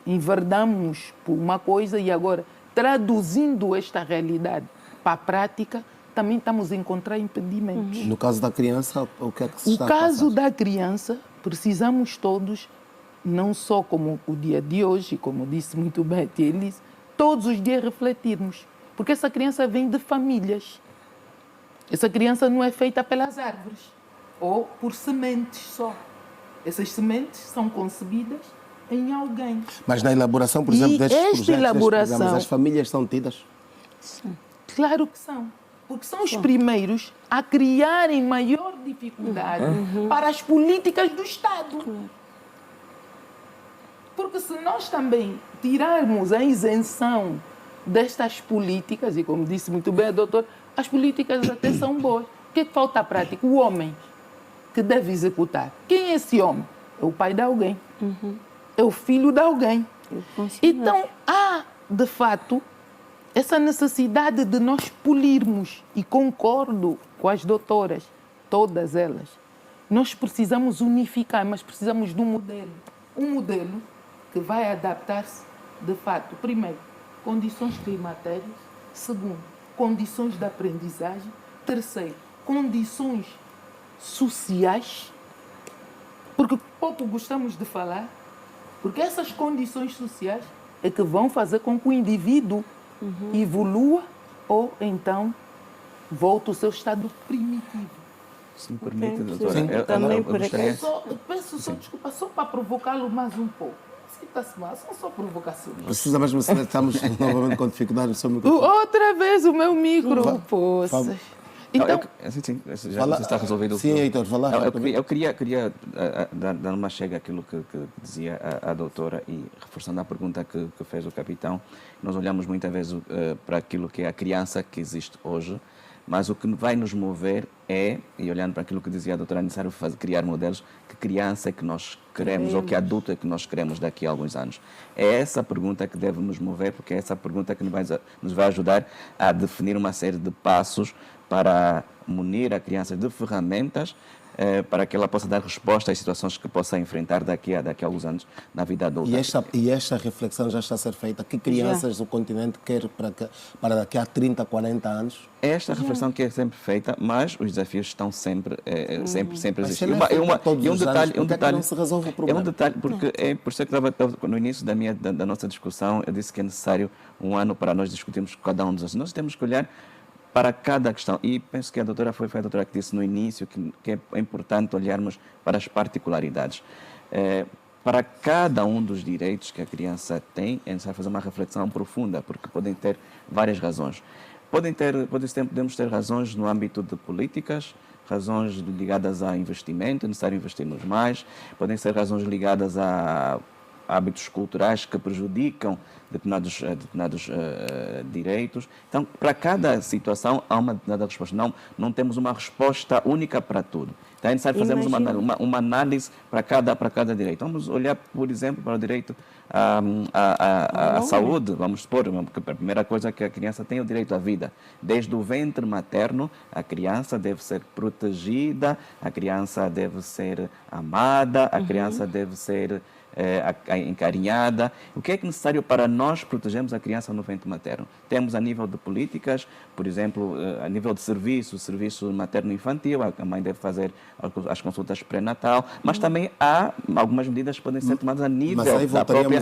enverdamos por uma coisa e agora, traduzindo esta realidade para a prática, também estamos a encontrar impedimentos. No caso da criança, o que é que se está O a passar? caso da criança, precisamos todos, não só como o dia de hoje, como disse muito bem a tia Elise, todos os dias refletirmos. Porque essa criança vem de famílias. Essa criança não é feita pelas árvores ou por sementes só. Essas sementes são concebidas em alguém. Mas na elaboração, por exemplo, destes projetos, destes programas, as famílias são tidas? Claro que são. Porque são os primeiros a criarem maior dificuldade para as políticas do Estado. Porque se nós também tirarmos a isenção destas políticas, e como disse muito bem a doutora, as políticas até são boas. O que é que falta à prática? O homem que deve executar. Quem é esse homem? É o pai de alguém. É o filho de alguém. Então, há, de fato, essa necessidade de nós polirmos, e concordo com as doutoras, todas elas, nós precisamos unificar, mas precisamos de um modelo que vai adaptar-se, de fato, primeiro, condições climatéricas, segundo, condições de aprendizagem, terceiro, condições sociais, porque pouco gostamos de falar, porque essas condições sociais é que vão fazer com que o indivíduo evolua ou então volte ao seu estado primitivo. Se me permite, Sim, doutora, sim. Também por gostaria... Peço só desculpa, só para provocá-lo mais um pouco. Sinta-se mal, são só provocações. Precisa mesmo saber, estamos novamente com dificuldade no seu microfone. Outra vez o meu micro, poças. Então, sim, já está resolvido. Sim, Heitor, vai lá. Eu queria dar uma chega àquilo que dizia a doutora e reforçando a pergunta que fez o capitão. Nós olhamos muitas vezes para aquilo que é a criança que existe hoje, mas o que vai nos mover é, e olhando para aquilo que dizia a doutora, é necessário criar modelos, que criança é que nós queremos ou que adulto é que nós queremos daqui a alguns anos. É essa pergunta que deve nos mover, porque é essa pergunta que nos vai ajudar a definir uma série de passos para munir a criança de ferramentas para que ela possa dar resposta às situações que possa enfrentar daqui a alguns anos na vida adulta. E esta reflexão já está a ser feita. Que crianças o continente quer para daqui a 30, 40 anos? Esta reflexão que é sempre feita, mas os desafios estão sempre a existir. Um detalhe não se resolve o problema. É um detalhe, porque por isso que estava no início da nossa discussão, eu disse que é necessário um ano para nós discutirmos cada um dos assuntos. Nós temos que olhar para cada questão. E penso que a doutora foi a doutora que disse no início que é importante olharmos para as particularidades. Para cada um dos direitos que a criança tem, é necessário fazer uma reflexão profunda, porque podem ter várias razões. Podemos ter razões no âmbito de políticas, razões ligadas a investimento, é necessário investirmos mais, podem ser razões ligadas a hábitos culturais que prejudicam determinados direitos. Então, para cada situação há uma determinada resposta. Não temos uma resposta única para tudo. Então, é necessário fazermos uma análise para cada direito. Vamos olhar, por exemplo, para o direito à saúde. Vamos supor, que a primeira coisa que a criança tem é o direito à vida. Desde o ventre materno, a criança deve ser protegida, a criança deve ser amada, a criança deve ser encarinhada. O que é necessário para nós protegermos a criança no ventre materno? Temos a nível de políticas, por exemplo, a nível de serviço materno-infantil, a mãe deve fazer as consultas pré-natal, mas também há algumas medidas que podem ser tomadas a nível da própria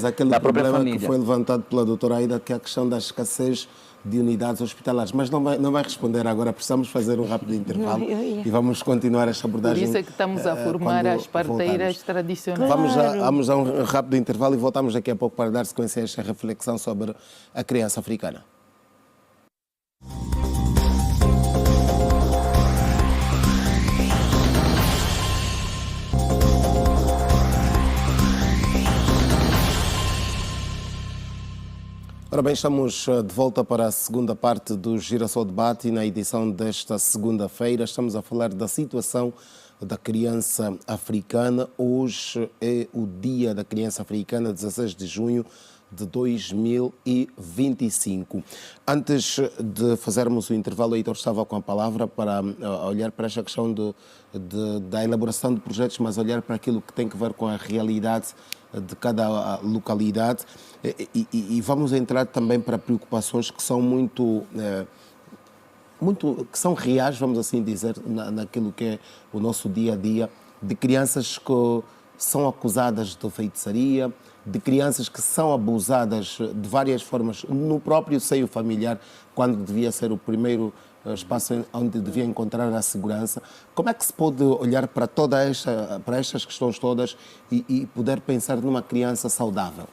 família. Que foi levantado pela doutora Aida, que é a questão da escassez de unidades hospitalares. Mas não vai responder agora, precisamos fazer um rápido intervalo e vamos continuar esta abordagem. Por isso é que estamos a formar as parteiras tradicionais. Vamos a um rápido intervalo e voltamos daqui a pouco para dar sequência a esta reflexão sobre a criança africana. Ora bem, estamos de volta para a segunda parte do Girassol Debate e na edição desta segunda-feira estamos a falar da situação da criança africana. Hoje é o Dia da Criança Africana, 16 de junho de 2025. Antes de fazermos o intervalo, o Heitor estava com a palavra para olhar para esta questão da elaboração de projetos, mas olhar para aquilo que tem a ver com a realidade de cada localidade e vamos entrar também para preocupações que são que são reais, vamos assim dizer, naquilo que é o nosso dia a dia, de crianças que são acusadas de feitiçaria, de crianças que são abusadas de várias formas no próprio seio familiar, quando devia ser o primeiro espaço onde devia encontrar a segurança. Como é que se pode olhar para para estas questões todas e poder pensar numa criança saudável?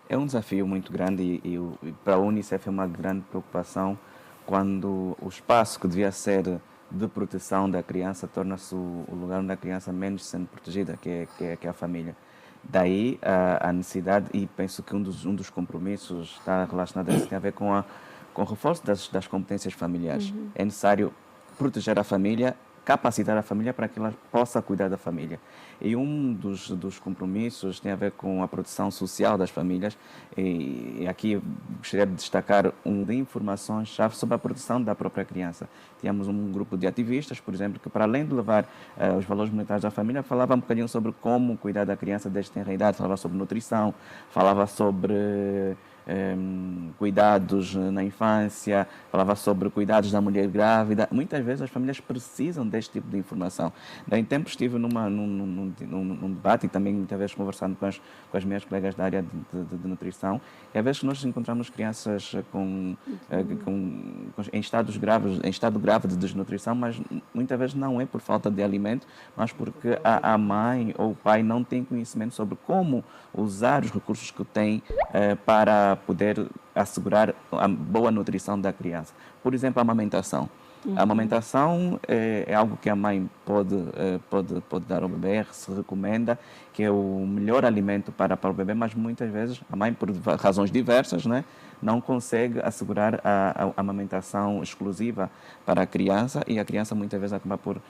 É um desafio muito grande e para a Unicef é uma grande preocupação quando o espaço que devia ser de proteção da criança torna-se o lugar onde a criança menos sendo protegida, que é a família. Daí a necessidade, e penso que um dos compromissos está relacionado a isso, tem a ver com o reforço das competências familiares. É necessário proteger a família, capacitar a família para que ela possa cuidar da família. E um dos compromissos tem a ver com a proteção social das famílias. E aqui gostaria de destacar de informações-chave sobre a proteção da própria criança. Tínhamos um grupo de ativistas, por exemplo, que para além de levar os valores monetários da família, falava um bocadinho sobre como cuidar da criança desde tenra idade, falava sobre nutrição, falava sobre cuidados na infância, falava sobre cuidados da mulher grávida. Muitas vezes as famílias precisam deste tipo de informação. Daí em tempo estive num debate e também muitas vezes conversando com as minhas colegas da área de nutrição, e às vezes nós encontramos crianças em estado grave de desnutrição, mas muitas vezes não é por falta de alimento, mas porque a mãe ou o pai não tem conhecimento sobre como usar os recursos que tem para poder assegurar a boa nutrição da criança. Por exemplo, a amamentação. A amamentação é algo que a mãe pode dar ao bebê, se recomenda, que é o melhor alimento para o bebê, mas muitas vezes a mãe, por razões diversas, né, não consegue assegurar a amamentação exclusiva para a criança e a criança muitas vezes acaba por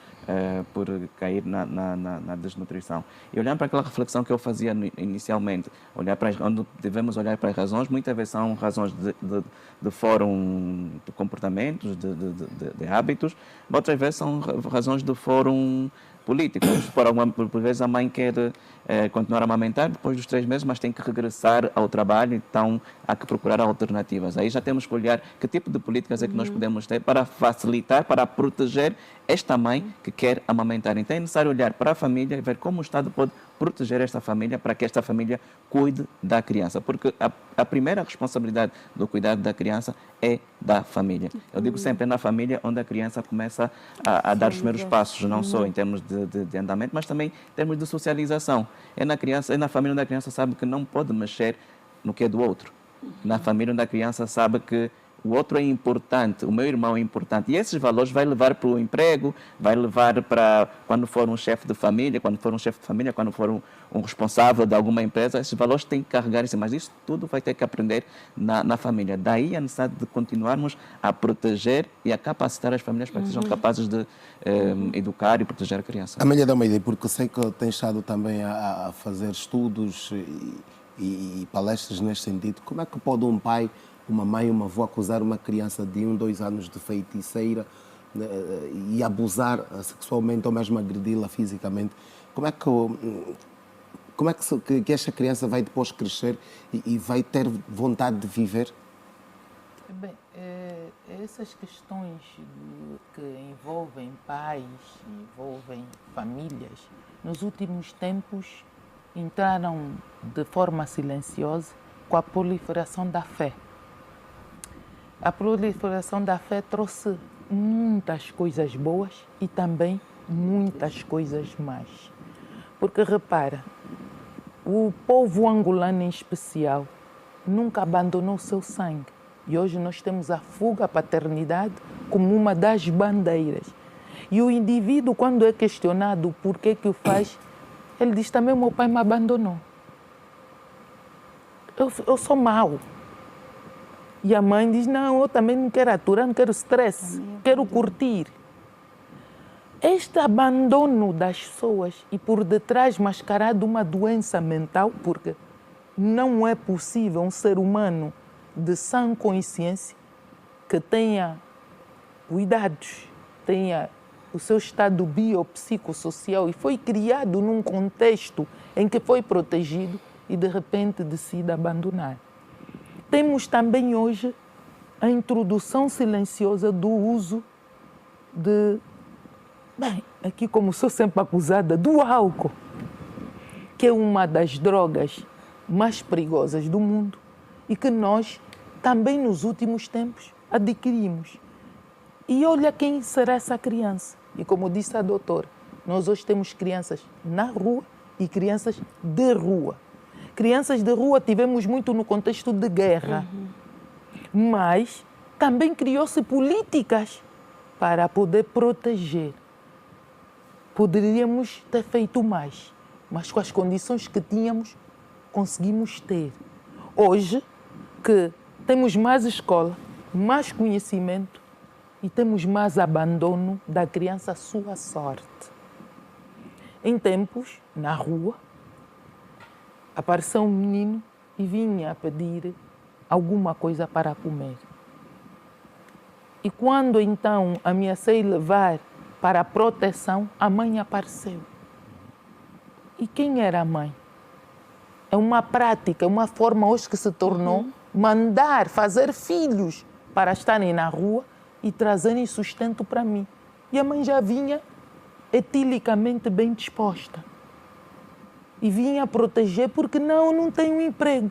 cair na desnutrição. E olhando para aquela reflexão que eu fazia inicialmente, onde devemos olhar para as razões, muitas vezes são razões de fórum de comportamentos, de hábitos, outras vezes são razões de fórum políticos. Por vezes a mãe quer continuar a amamentar depois dos 3 meses, mas tem que regressar ao trabalho, então há que procurar alternativas. Aí já temos que olhar que tipo de políticas é que nós podemos ter para facilitar, para proteger esta mãe que quer amamentar. Então é necessário olhar para a família e ver como o Estado pode proteger esta família para que esta família cuide da criança, porque a primeira responsabilidade do cuidado da criança é da família. Eu digo sempre, é na família onde a criança começa a dar os primeiros passos, não só em termos de andamento, mas também em termos de socialização. É na família onde a criança sabe que não pode mexer no que é do outro. Na família onde a criança sabe que o outro é importante, o meu irmão é importante. E esses valores vai levar para o emprego, vai levar para quando for um chefe de família, quando for um responsável de alguma empresa, esses valores têm que carregar isso. Mas isso tudo vai ter que aprender na família. Daí a necessidade de continuarmos a proteger e a capacitar as famílias para que sejam capazes de educar e proteger a criança. Amélia, dá uma ideia, porque sei que tem estado também a fazer estudos e palestras neste sentido. Como é que pode um pai, uma mãe, uma avó acusar uma criança de 1, 2 anos de feiticeira e abusar sexualmente ou mesmo agredi-la fisicamente? como é que esta criança vai depois crescer e vai ter vontade de viver? Bem, essas questões que envolvem pais, envolvem famílias, nos últimos tempos entraram de forma silenciosa com a proliferação da fé. A proliferação da fé trouxe muitas coisas boas e também muitas coisas más. Porque repara, o povo angolano em especial nunca abandonou o seu sangue. E hoje nós temos a fuga à paternidade como uma das bandeiras. E o indivíduo, quando é questionado por que o faz, ele diz também: meu pai me abandonou. Eu sou mau. E a mãe diz: não, eu também não quero aturar, não quero stress, quero curtir. Este abandono das pessoas e por detrás mascarado uma doença mental, porque não é possível um ser humano de sã consciência que tenha cuidados, tenha o seu estado biopsicossocial e foi criado num contexto em que foi protegido e de repente decide abandonar. Temos também hoje a introdução silenciosa do uso de, aqui como sou sempre acusada, do álcool, que é uma das drogas mais perigosas do mundo e que nós também nos últimos tempos adquirimos. E olha quem será essa criança. E como disse a doutora, nós hoje temos crianças na rua e crianças de rua. Crianças de rua tivemos muito no contexto de guerra, mas também criou-se políticas para poder proteger. Poderíamos ter feito mais, mas com as condições que tínhamos, conseguimos ter. Hoje, que temos mais escola, mais conhecimento e temos mais abandono da criança à sua sorte. Em tempos, na rua, apareceu um menino e vinha a pedir alguma coisa para comer. E quando então ameacei levar para a proteção, a mãe apareceu. E quem era a mãe? É uma prática, é uma forma hoje que se tornou mandar fazer filhos para estarem na rua e trazerem sustento para mim. E a mãe já vinha etilicamente bem disposta. E vinha proteger porque não tenho emprego.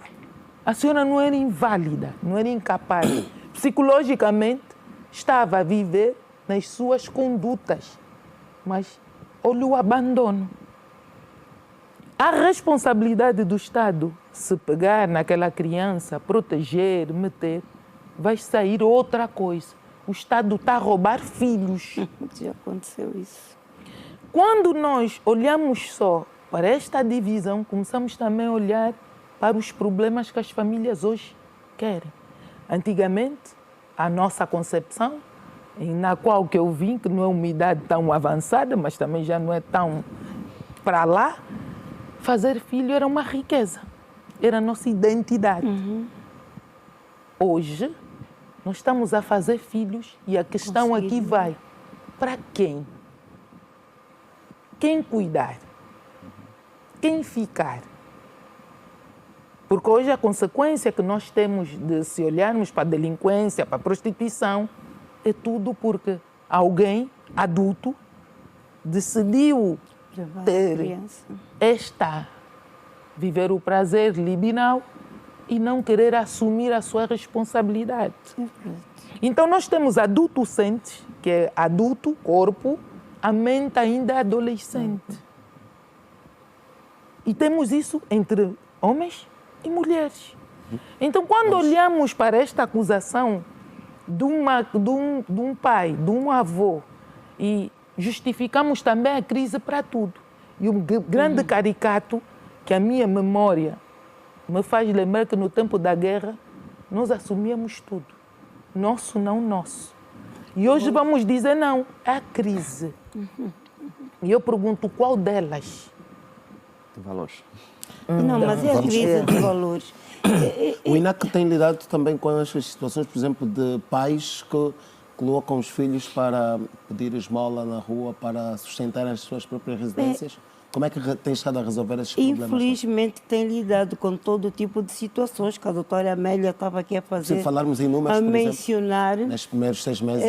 A senhora não era inválida, não era incapaz. Psicologicamente estava a viver nas suas condutas. Mas olha o abandono. A responsabilidade do Estado, se pegar naquela criança, proteger, meter, vai sair outra coisa. O Estado está a roubar filhos. Já aconteceu isso. Quando nós olhamos só para esta divisão, começamos também a olhar para os problemas que as famílias hoje querem. Antigamente, a nossa concepção, na qual que eu vim, que não é uma idade tão avançada, mas também já não é tão para lá, fazer filho era uma riqueza, era a nossa identidade. Hoje, nós estamos a fazer filhos e a questão aqui vai: para quem? Quem cuidar? Quem ficar? Porque hoje a consequência que nós temos de se olharmos para a delinquência, para a prostituição, é tudo porque alguém adulto decidiu ter viver o prazer libinal e não querer assumir a sua responsabilidade. Então nós temos adultocentes, que é adulto, corpo, a mente ainda é adolescente. E temos isso entre homens e mulheres. Então, quando olhamos para esta acusação de um pai, de um avô, e justificamos também a crise para tudo. E um grande caricato que a minha memória me faz lembrar que no tempo da guerra nós assumíamos tudo. Nosso, não nosso. E hoje vamos dizer não, é a crise. E eu pergunto, qual delas? De valores. Não, mas é a crise de valores. O INAC tem lidado também com estas situações, por exemplo, de pais que colocam os filhos para pedir esmola na rua para sustentar as suas próprias residências? Como é que tem estado a resolver esses problemas? Infelizmente tem lidado com todo tipo de situações que a doutora Amélia estava aqui a fazer. Se falarmos em números, a por mencionar, exemplo, nestes primeiros 6 meses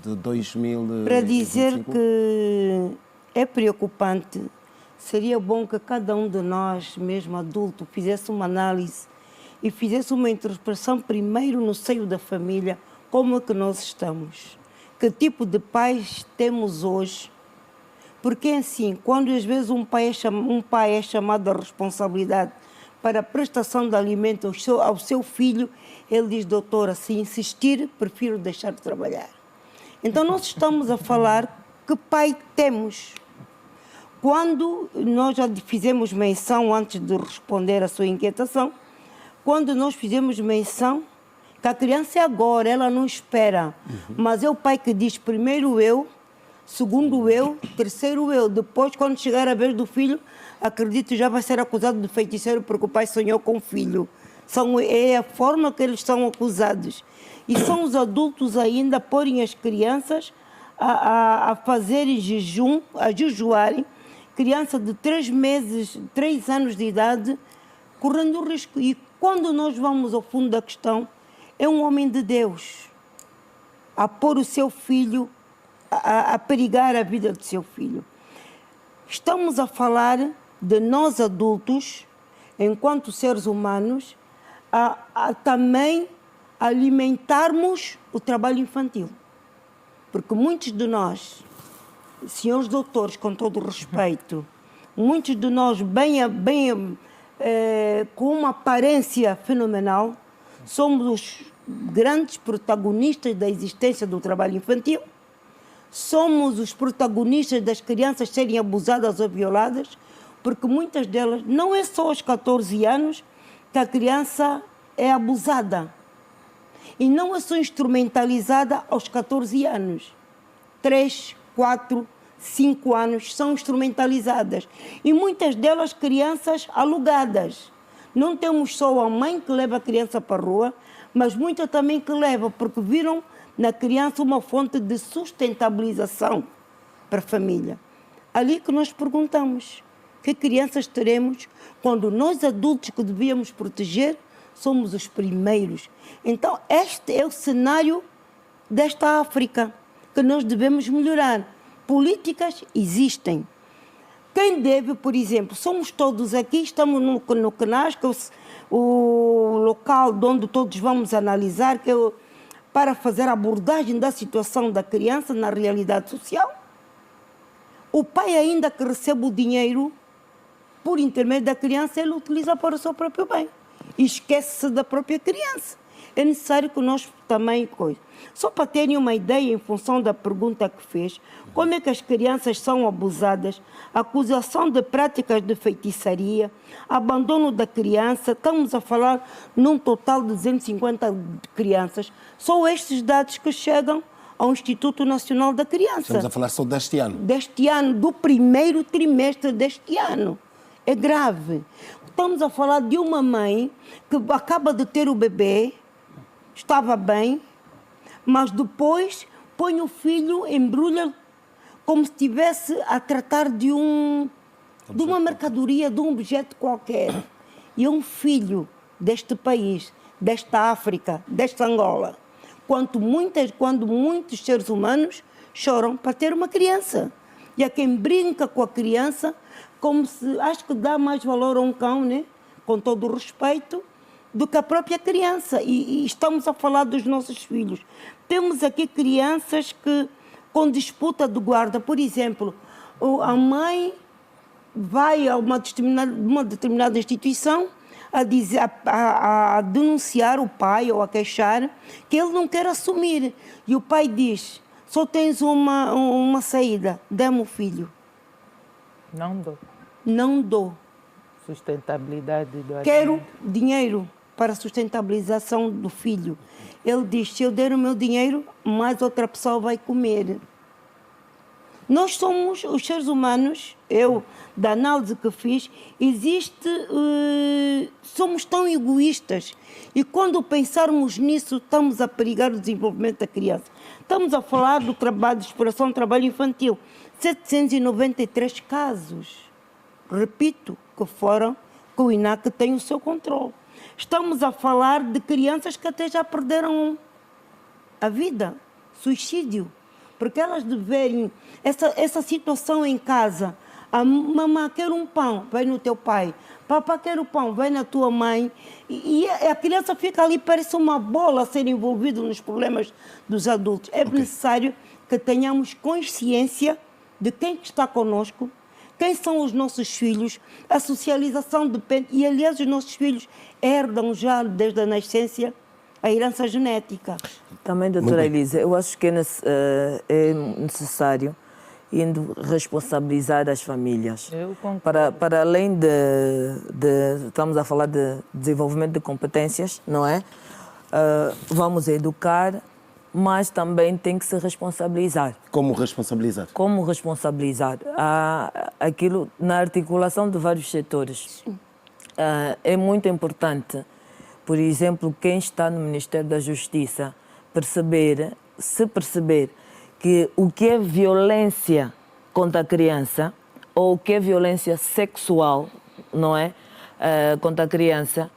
de 2025. Para dizer que é preocupante, seria bom que cada um de nós, mesmo adulto, fizesse uma análise e fizesse uma introspecção primeiro no seio da família, como é que nós estamos, que tipo de pais temos hoje. Porque assim, quando às vezes um pai é chamado à responsabilidade para a prestação de alimento ao seu filho, ele diz: doutora, se insistir, prefiro deixar de trabalhar. Então nós estamos a falar que pai temos. Quando nós já fizemos menção, antes de responder à sua inquietação, quando nós fizemos menção que a criança é agora, ela não espera, mas é o pai que diz: primeiro eu, segundo eu, terceiro eu. Depois, quando chegar a vez do filho, acredito já vai ser acusado de feiticeiro porque o pai sonhou com o filho. É a forma que eles são acusados. E são os adultos ainda a porem as crianças a fazerem jejum, a jejuarem. Criança de 3 meses, 3 anos de idade, correndo risco. E quando nós vamos ao fundo da questão, é um homem de Deus a pôr o seu filho, a perigar a vida do seu filho. Estamos a falar de nós adultos, enquanto seres humanos, a também alimentarmos o trabalho infantil. Porque muitos de nós, senhores doutores, com todo o respeito, muitos de nós com uma aparência fenomenal, somos os grandes protagonistas da existência do trabalho infantil. Somos os protagonistas das crianças serem abusadas ou violadas, porque muitas delas, não é só aos 14 anos que a criança é abusada. E não é só instrumentalizada aos 14 anos. 3, 4, 5 anos são instrumentalizadas. E muitas delas crianças alugadas. Não temos só a mãe que leva a criança para a rua, mas muita também que leva, porque viram na criança uma fonte de sustentabilização para a família. Ali que nós perguntamos, que crianças teremos quando nós adultos que devíamos proteger somos os primeiros? Então este é o cenário desta África que nós devemos melhorar. Políticas existem. Quem deve, por exemplo, somos todos aqui, estamos no CNAS, que é o local onde todos vamos analisar, que é para fazer a abordagem da situação da criança na realidade social. O pai, ainda que recebe o dinheiro por intermédio da criança, ele utiliza para o seu próprio bem e esquece-se da própria criança. É necessário que nós também... Só para terem uma ideia, em função da pergunta que fez, como é que as crianças são abusadas, acusação de práticas de feitiçaria, abandono da criança, estamos a falar num total de 250 crianças. São estes dados que chegam ao Instituto Nacional da Criança. Estamos a falar só deste ano. Deste ano, do primeiro trimestre deste ano. É grave. Estamos a falar de uma mãe que acaba de ter o bebê, estava bem, mas depois põe o filho, embrulha como se estivesse a tratar de uma mercadoria, de um objeto qualquer. E é um filho deste país, desta África, desta Angola. Quando muitos seres humanos choram para ter uma criança. E há quem brinca com a criança como se... Acho que dá mais valor a um cão, né? Com todo o respeito, do que a própria criança. E estamos a falar dos nossos filhos. Temos aqui crianças que, com disputa de guarda, por exemplo, a mãe vai a uma determinada instituição a denunciar o pai ou a queixar que ele não quer assumir. E o pai diz: só tens uma saída, dê-me o filho. Não dou. Não dou. Sustentabilidade do Quero dinheiro para a sustentabilização do filho. Ele diz: se eu der o meu dinheiro, mais outra pessoa vai comer. Nós somos os seres humanos, eu, da análise que fiz, somos tão egoístas. E quando pensarmos nisso, estamos a perigar o desenvolvimento da criança. Estamos a falar do trabalho de exploração do trabalho infantil. 793 casos, repito, que o INAC tem o seu controle. Estamos a falar de crianças que até já perderam a vida, suicídio, porque elas de verem essa situação em casa. A mamãe quer um pão, vai no teu pai. Papá quer o pão, vai na tua mãe. E a criança fica ali, parece uma bola a ser envolvida nos problemas dos adultos. É necessário que tenhamos consciência de quem está conosco, quem são os nossos filhos. A socialização depende, e aliás os nossos filhos herdam já desde a nascença a herança genética. Também, doutora Elisa, eu acho que é necessário responsabilizar as famílias. Para além estamos a falar de desenvolvimento de competências, não é? Vamos educar, mas também tem que se responsabilizar. Como responsabilizar? Como responsabilizar? Há aquilo na articulação de vários setores. É muito importante, por exemplo, quem está no Ministério da Justiça perceber que o que é violência contra a criança ou o que é violência sexual, não é? Contra a criança,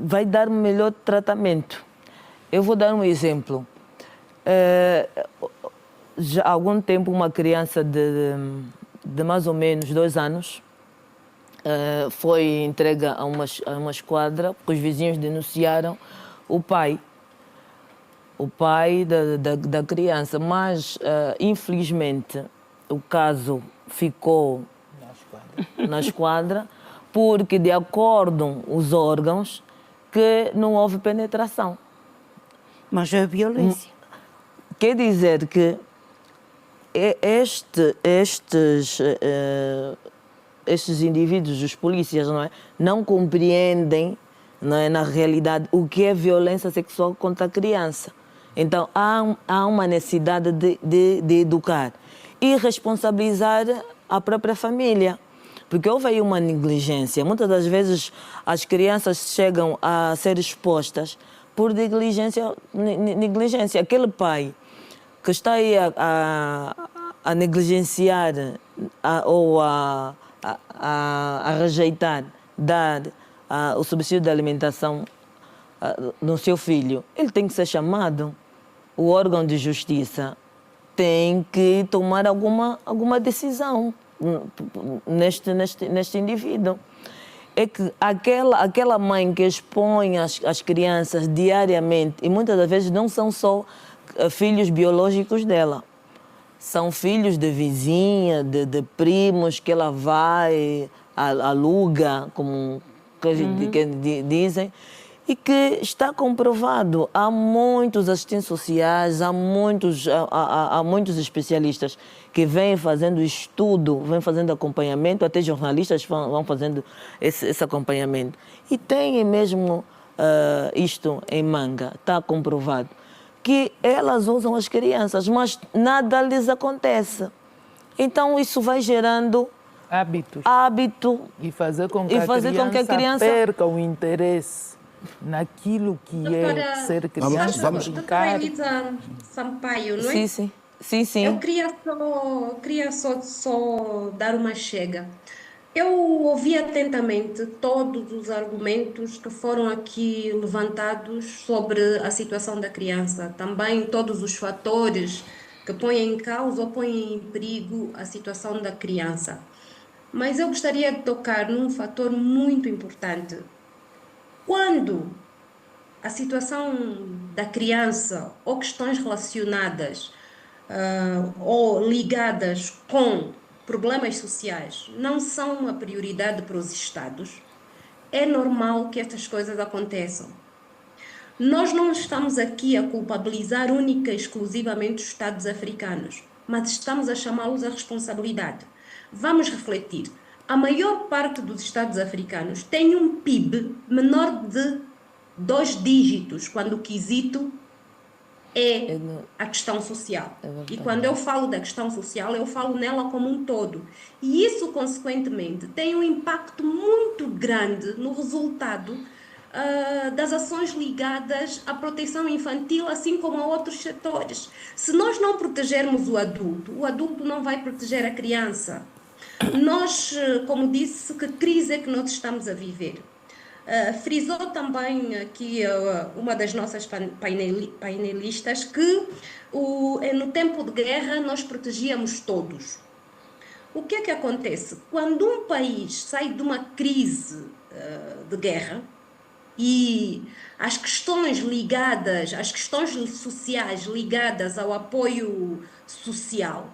vai dar melhor tratamento. Eu vou dar um exemplo. Já há algum tempo, uma criança de mais ou menos 2 anos foi entregue a uma esquadra, porque os vizinhos denunciaram o pai da criança, mas infelizmente o caso ficou na esquadra porque, de acordo com os órgãos, que não houve penetração. Mas é violência. Quer dizer que estes indivíduos, os polícias, não compreendem, não é, na realidade, o que é violência sexual contra a criança. Então, há uma necessidade de educar e responsabilizar a própria família. Porque houve aí uma negligência. Muitas das vezes as crianças chegam a ser expostas por negligência. Aquele pai que está aí a negligenciar ou a rejeitar dar o subsídio de alimentação no seu filho, ele tem que ser chamado. O órgão de justiça tem que tomar alguma decisão neste indivíduo. É que aquela mãe que expõe as crianças diariamente, e muitas das vezes não são só filhos biológicos dela, são filhos de vizinha, de primos que ela vai, aluga, como que dizem, e que está comprovado. Há muitos assistentes sociais, há muitos especialistas que vêm fazendo estudo, vêm fazendo acompanhamento, até jornalistas vão fazendo esse acompanhamento. E tem mesmo isto em manga, está comprovado, que elas usam as crianças, mas nada lhes acontece. Então isso vai gerando hábito e fazer com que a criança perca o interesse naquilo que é ser criança. Doutora Elisa Sampaio, não é? Sim. Eu queria só dar uma chega. Eu ouvi atentamente todos os argumentos que foram aqui levantados sobre a situação da criança, também todos os fatores que põem em causa ou põem em perigo a situação da criança. Mas eu gostaria de tocar num fator muito importante. Quando a situação da criança ou questões relacionadas ou ligadas com problemas sociais não são uma prioridade para os Estados, é normal que estas coisas aconteçam. Nós não estamos aqui a culpabilizar única e exclusivamente os Estados africanos, mas estamos a chamá-los à responsabilidade. Vamos refletir. A maior parte dos Estados africanos tem um PIB menor de 2 dígitos, quando o quesito é a questão social. E quando eu falo da questão social, eu falo nela como um todo. E isso, consequentemente, tem um impacto muito grande no resultado das ações ligadas à proteção infantil, assim como a outros setores. Se nós não protegermos o adulto não vai proteger a criança. Nós, como disse, que crise é que nós estamos a viver? Frisou também aqui uma das nossas painelistas que no tempo de guerra nós protegíamos todos. O que é que acontece? Quando um país sai de uma crise de guerra e as questões sociais ligadas ao apoio social,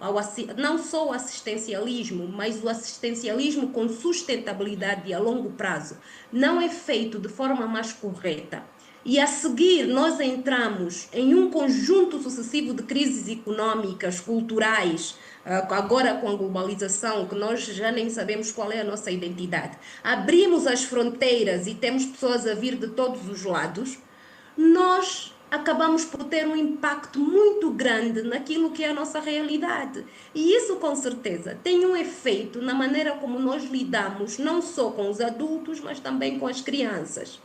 não só o assistencialismo, mas o assistencialismo com sustentabilidade a longo prazo, não é feito de forma mais correta. E a seguir nós entramos em um conjunto sucessivo de crises econômicas, culturais, agora com a globalização, que nós já nem sabemos qual é a nossa identidade. Abrimos as fronteiras e temos pessoas a vir de todos os lados, nós acabamos por ter um impacto muito grande naquilo que é a nossa realidade. E isso, com certeza, tem um efeito na maneira como nós lidamos, não só com os adultos, mas também com as crianças.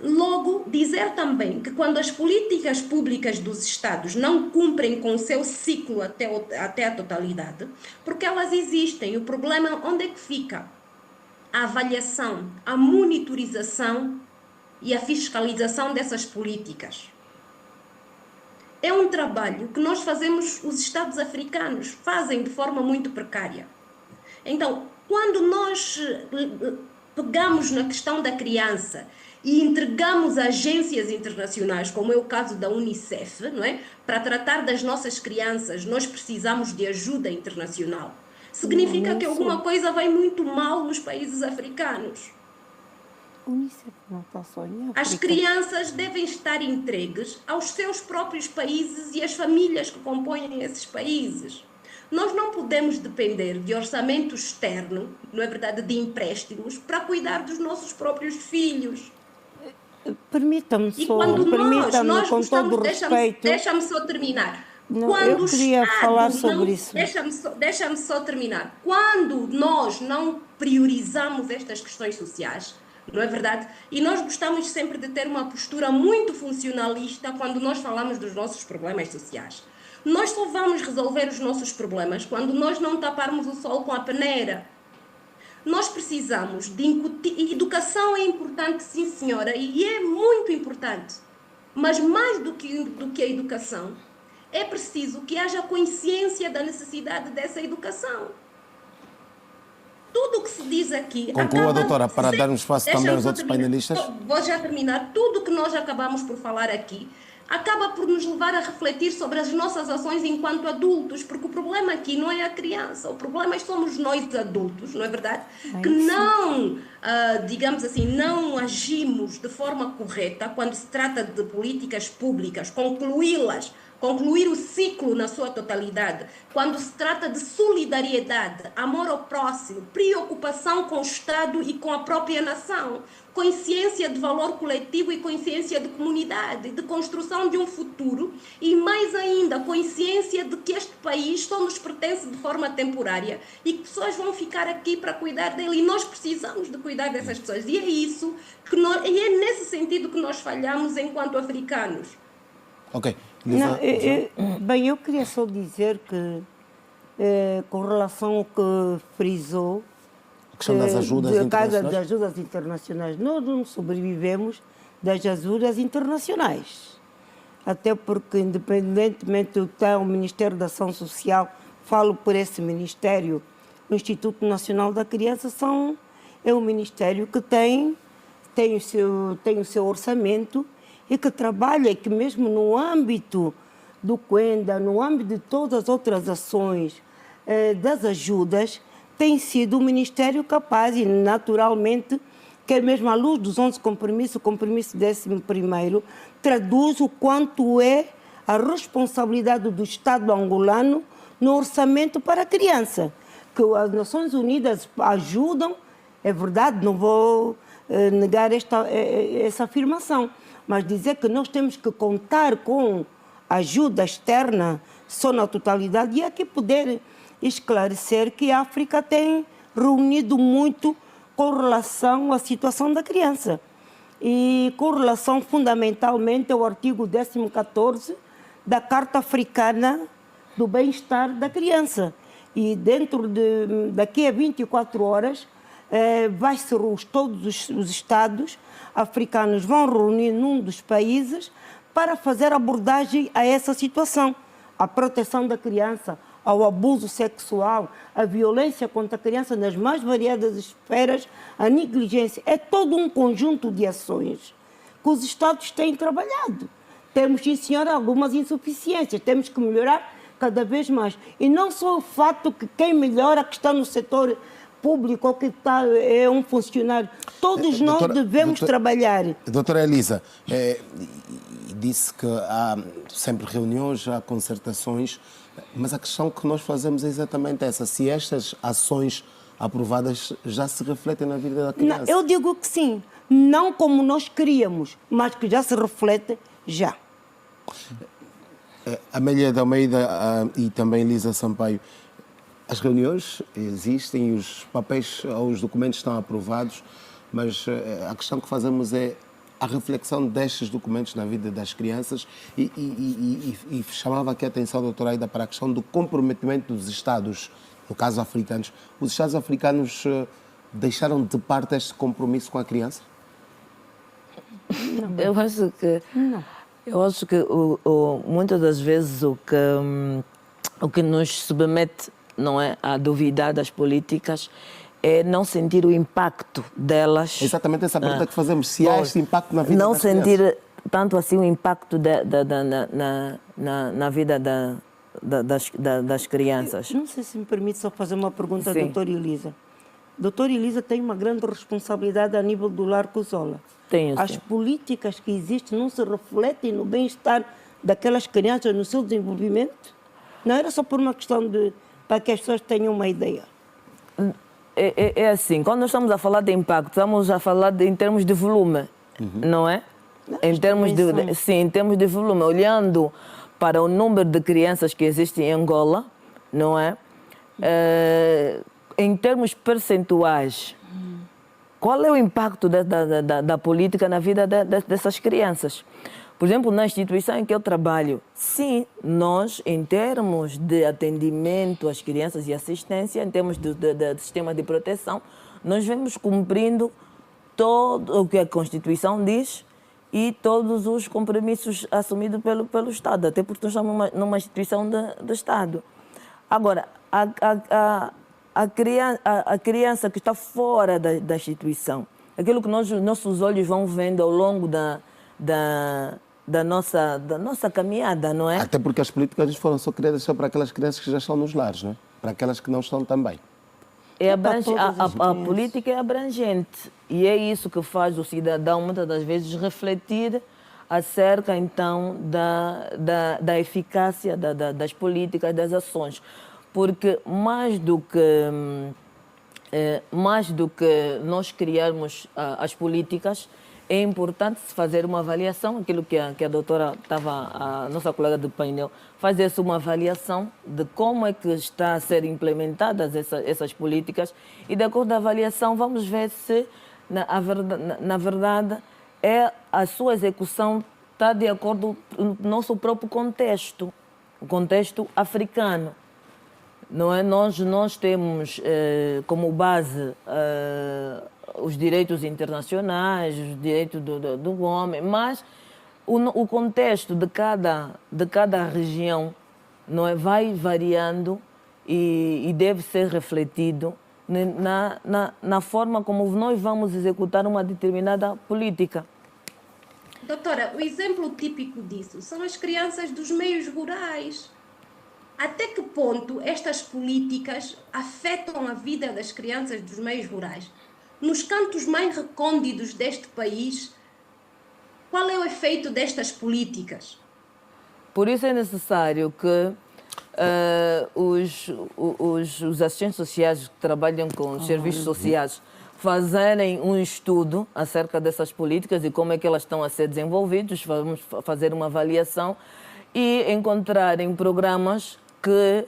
Logo, dizer também que quando as políticas públicas dos Estados não cumprem com o seu ciclo até a totalidade, porque elas existem, o problema onde é que fica? A avaliação, a monitorização e a fiscalização dessas políticas. É um trabalho que nós fazemos, os Estados africanos fazem de forma muito precária. Então, quando nós pegamos na questão da criança e entregamos a agências internacionais, como é o caso da Unicef, não é? Para tratar das nossas crianças, nós precisamos de ajuda internacional. Significa que alguma coisa vai muito mal nos países africanos. Unicef não está só em África. As crianças devem estar entregues aos seus próprios países e às famílias que compõem esses países. Nós não podemos depender de orçamento externo, não é verdade, de empréstimos, para cuidar dos nossos próprios filhos. Permita-me E só, quando nós com todo o respeito... Deixa-me só terminar. Não, eu queria falar sobre isso. Deixa-me só terminar. Quando nós não priorizamos estas questões sociais, não é verdade? E nós gostamos sempre de ter uma postura muito funcionalista quando nós falamos dos nossos problemas sociais. Nós só vamos resolver os nossos problemas quando nós não taparmos o sol com a peneira. Nós precisamos de incutir. Educação é importante, sim senhora, e é muito importante. Mas mais do que a educação, é preciso que haja consciência da necessidade dessa educação. Tudo o que se diz aqui... Conclua, doutora, para darmos espaço também aos outros painelistas. Vou já terminar. Tudo o que nós acabamos por falar aqui acaba por nos levar a refletir sobre as nossas ações enquanto adultos, porque o problema aqui não é a criança, o problema somos nós adultos, não é verdade? Que não, digamos assim, não agimos de forma correta quando se trata de políticas públicas, concluir o ciclo na sua totalidade, quando se trata de solidariedade, amor ao próximo, preocupação com o Estado e com a própria nação, consciência de valor coletivo e consciência de comunidade, de construção de um futuro e, mais ainda, consciência de que este país só nos pertence de forma temporária e que pessoas vão ficar aqui para cuidar dele e nós precisamos de cuidar dessas pessoas. E é isso que e é nesse sentido que nós falhamos enquanto africanos. Ok. Não, bem, eu queria só dizer que, com relação ao que frisou, a questão das ajudas internacionais. Das ajudas internacionais, nós não sobrevivemos das ajudas internacionais. Até porque, independentemente do que está o Ministério da Ação Social, falo por esse Ministério, o Instituto Nacional da Criança é um ministério que tem o seu orçamento e que trabalha, que mesmo no âmbito do Quenda, no âmbito de todas as outras ações das ajudas, tem sido o Ministério capaz e, naturalmente, que é mesmo à luz dos 11 compromissos, o compromisso 11º, traduz o quanto é a responsabilidade do Estado angolano no orçamento para a criança. Que as Nações Unidas ajudam, é verdade, não vou negar essa afirmação, mas dizer que nós temos que contar com ajuda externa só na totalidade e aqui poder esclarecer que a África tem reunido muito com relação à situação da criança. e com relação fundamentalmente ao artigo 14º da Carta Africana do Bem-Estar da Criança. E daqui a 24 horas, todos os Estados africanos vão reunir num dos países para fazer abordagem a essa situação. A proteção da criança, ao abuso sexual, a violência contra a criança nas mais variadas esferas, a negligência. É todo um conjunto de ações que os Estados têm trabalhado. Temos, sim, senhora, algumas insuficiências, temos que melhorar cada vez mais. E não só o fato que quem melhora, que está no setor público ou que é um funcionário. Todos nós devemos trabalhar. Doutora Elisa, disse que há sempre reuniões, há concertações, mas a questão que nós fazemos é exatamente essa. Se estas ações aprovadas já se refletem na vida da criança. Não, eu digo que sim. Não como nós queríamos, mas que já se reflete já. Amélia de Almeida e também Elisa Sampaio, as reuniões existem, os papéis, os documentos estão aprovados, mas a questão que fazemos é a reflexão destes documentos na vida das crianças e chamava aqui a atenção, doutora Aida, para a questão do comprometimento dos Estados, no caso africanos. Os Estados africanos deixaram de parte este compromisso com a criança? Não. Eu acho que... Não. Eu acho que muitas das vezes o que nos submete, não é, a duvidar das políticas é não sentir o impacto delas. Exatamente essa pergunta que fazemos, se há este impacto na vida não das sentir crianças. Tanto assim o impacto na vida das crianças. Não sei se me permite só fazer uma pergunta à Sim. doutora Elisa. Doutora Elisa tem uma grande responsabilidade a nível do Lar Cozola. Tenho, as sim. políticas que existem não se refletem no bem-estar daquelas crianças, no seu desenvolvimento? Não era só por uma questão para que as pessoas tenham uma ideia. É assim, quando nós estamos a falar de impacto, estamos a falar em termos de volume, não é? Em termos em termos de volume. Olhando para o número de crianças que existem em Angola, não é? Em termos percentuais, qual é o impacto da política na vida dessas crianças? Por exemplo, na instituição em que eu trabalho, sim, nós, em termos de atendimento às crianças e assistência, em termos de sistema de proteção, nós vemos cumprindo todo o que a Constituição diz e todos os compromissos assumidos pelo Estado, até porque nós estamos numa instituição do Estado. Agora, a criança que está fora da instituição, aquilo que nossos olhos vão vendo ao longo da nossa caminhada, não é? Até porque as políticas foram só criadas só para aquelas crianças que já estão nos lares, não é? Para aquelas que não estão também. A política é abrangente e é isso que faz o cidadão, muitas das vezes, refletir acerca, então, da eficácia das políticas, das ações. Porque mais do que nós criarmos as políticas, é importante fazer uma avaliação, aquilo que a doutora a nossa colega do painel, fazer-se uma avaliação de como é que está a ser implementadas essas políticas e, de acordo com a avaliação, vamos ver se, na verdade, a sua execução está de acordo com o nosso próprio contexto, o contexto africano. Não é? Nós temos como base os direitos internacionais, os direitos do homem, mas o contexto de cada região, não é, vai variando e deve ser refletido na forma como nós vamos executar uma determinada política. Doutora, o exemplo típico disso são as crianças dos meios rurais. Até que ponto estas políticas afetam a vida das crianças dos meios rurais? Nos cantos mais recônditos deste país, qual é o efeito destas políticas? Por isso é necessário que os assistentes sociais que trabalham com os serviços sociais fazerem um estudo acerca dessas políticas e como é que elas estão a ser desenvolvidas, vamos fazer uma avaliação e encontrarem programas que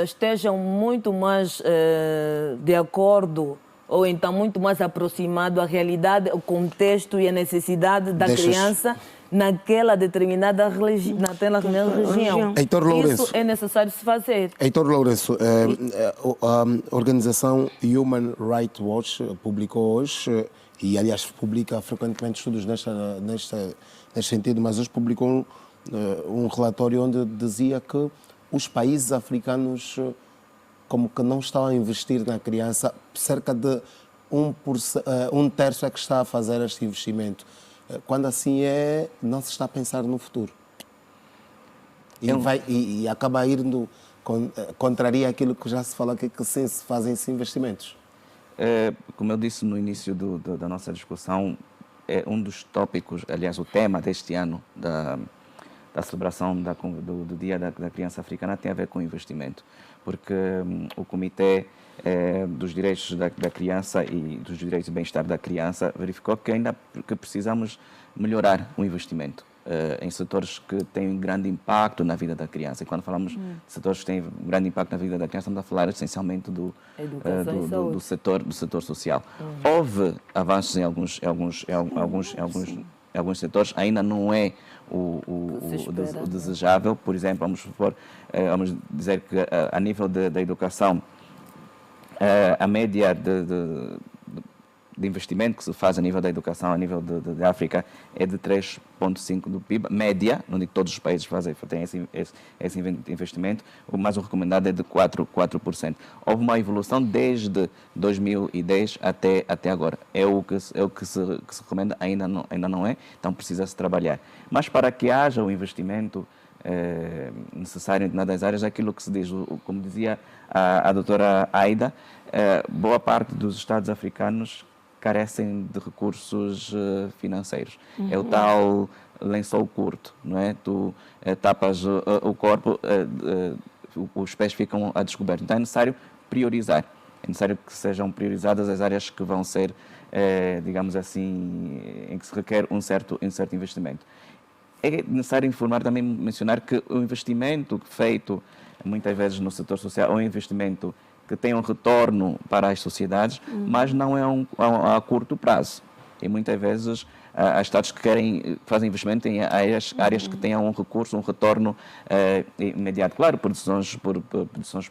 estejam muito mais de acordo ou então muito mais aproximado à realidade, o contexto e a necessidade da criança naquela determinada região. Heitor Lourenço. Isso é necessário se fazer. Heitor Lourenço, a organização Human Rights Watch publicou hoje, e aliás publica frequentemente estudos neste sentido, mas hoje publicou um relatório onde dizia que os países africanos como que não estão a investir na criança, cerca de 1/3 é que está a fazer este investimento. Quando assim é, não se está a pensar no futuro. E acaba indo, contraria aquilo que já se fala, que sim, se fazem esses investimentos. Como eu disse no início da nossa discussão, é um dos tópicos, aliás, o tema deste ano da celebração do Dia da Criança Africana tem a ver com investimento, porque o Comitê dos Direitos da Criança e dos Direitos de Bem-Estar da Criança verificou que ainda precisamos melhorar o investimento em setores que têm grande impacto na vida da criança. E quando falamos de setores que têm grande impacto na vida da criança, estamos a falar essencialmente do setor social. Houve avanços em alguns setores, ainda não é o desejável. Por exemplo, vamos dizer que a nível da educação, a média de investimento que se faz a nível da educação, a nível da África, é de 3,5% do PIB, média, não digo que todos os países têm esse investimento, mas o recomendado é de 4%. Houve uma evolução desde 2010 até agora. É o que se recomenda, ainda não é, então precisa-se trabalhar. Mas para que haja o investimento necessário em determinadas áreas, aquilo que se diz, como dizia a doutora Aida, boa parte dos Estados africanos carecem de recursos financeiros. É o tal lençol curto, não é? Tu tapas o corpo, os pés ficam a descoberto. Então é necessário priorizar. É necessário que sejam priorizadas as áreas que vão ser, digamos assim, em que se requer um certo investimento. É necessário mencionar que o investimento feito muitas vezes no setor social é um investimento que tem um retorno para as sociedades, mas não é a curto prazo. E muitas vezes há Estados que fazem investimento em áreas que tenham um recurso, um retorno imediato. Claro, por decisões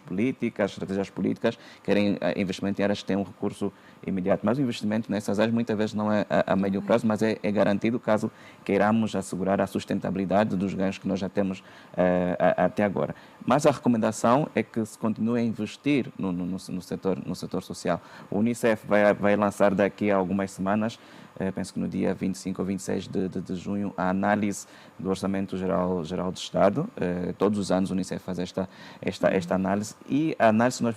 políticas, estratégias políticas, querem investimento em áreas que têm um recurso imediato. Mas o investimento nessas áreas muitas vezes não é a médio prazo, mas é garantido caso queiramos assegurar a sustentabilidade dos ganhos que nós já temos até agora. Mas a recomendação é que se continue a investir no setor social. O Unicef vai lançar daqui a algumas semanas, penso que no dia 25 ou 26 de junho, a análise do Orçamento Geral do Estado. Todos os anos o Unicef faz esta análise, e a análise que nós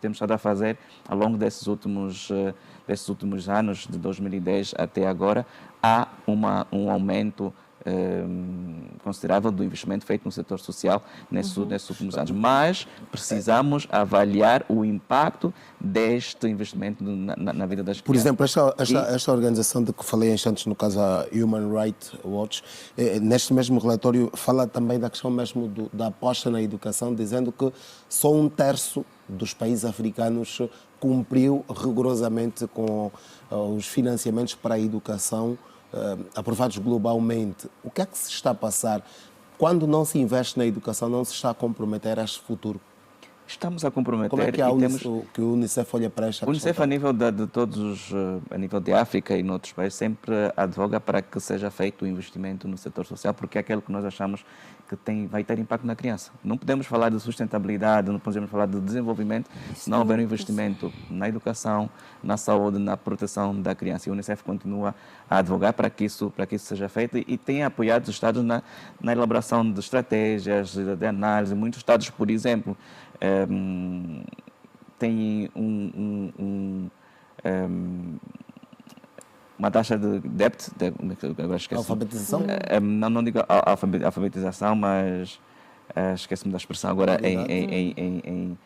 temos estado a fazer ao longo desses últimos anos, de 2010 até agora, há um aumento considerável do investimento feito no setor social nesses últimos anos. Mas precisamos avaliar o impacto deste investimento na vida das crianças. Por exemplo, esta organização de que falei antes, no caso a Human Rights Watch, neste mesmo relatório fala também da questão mesmo da aposta na educação, dizendo que só 1/3 dos países africanos cumpriu rigorosamente com os financiamentos para a educação aprovados globalmente. O que é que se está a passar? Quando não se investe na educação, não se está a comprometer a este futuro? Estamos a comprometer. Como é que, que o Unicef olha para esta questão? O Unicef, a nível de todos a nível de África e noutros países, sempre advoga para que seja feito o investimento no setor social, porque é aquele que nós achamos que vai ter impacto na criança. Não podemos falar de sustentabilidade, não podemos falar de desenvolvimento, se não houver um investimento na educação, na saúde, na proteção da criança. E o Unicef continua a advogar para que isso seja feito, e tem apoiado os Estados na elaboração de estratégias, de análise. Muitos Estados, por exemplo, têm uma taxa de déficit, agora esqueci. Alfabetização? Não digo alfabetização, mas esqueci-me da expressão agora em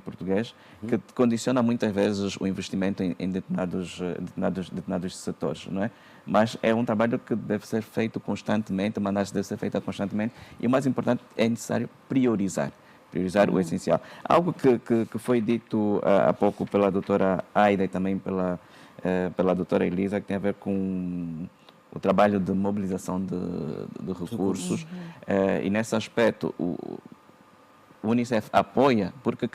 português, que condiciona muitas vezes o investimento em determinados setores, não é? Mas é um trabalho que deve ser feito constantemente, uma análise deve ser feita constantemente, e o mais importante, é necessário priorizar. priorizar o essencial. Algo que foi dito há pouco pela doutora Aida e também pela doutora Elisa, que tem a ver com o trabalho de mobilização de recursos. E nesse aspecto, o Unicef apoia, porque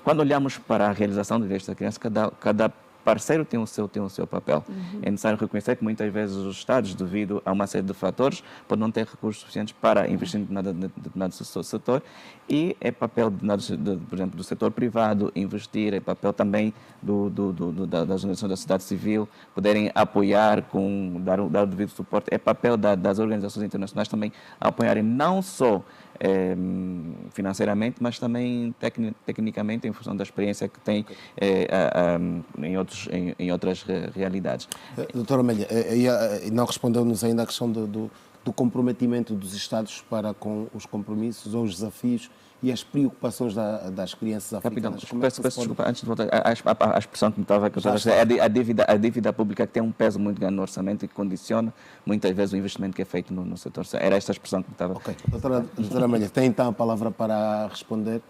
quando olhamos para a realização dos direitos da criança, cada parceiro tem o seu papel. É necessário reconhecer que muitas vezes os Estados, devido a uma série de fatores, podem não ter recursos suficientes para investir em determinado setor, e é papel, por exemplo, do setor privado investir, é papel também das organizações da sociedade civil poderem apoiar, dar o devido suporte, é papel das organizações internacionais também apoiarem não só financeiramente, mas também tecnicamente, em função da experiência que tem em outras realidades. Doutora Amélia, não respondeu-nos ainda a questão do comprometimento dos Estados para com os compromissos ou os desafios e as preocupações das crianças africanas. Peço desculpa, antes de voltar, a expressão que me estava a dizer, a dívida pública que tem um peso muito grande no orçamento e que condiciona muitas vezes o investimento que é feito no setor. Era esta expressão que me estava... Ok. Doutora Amélia, tem então a palavra para responder.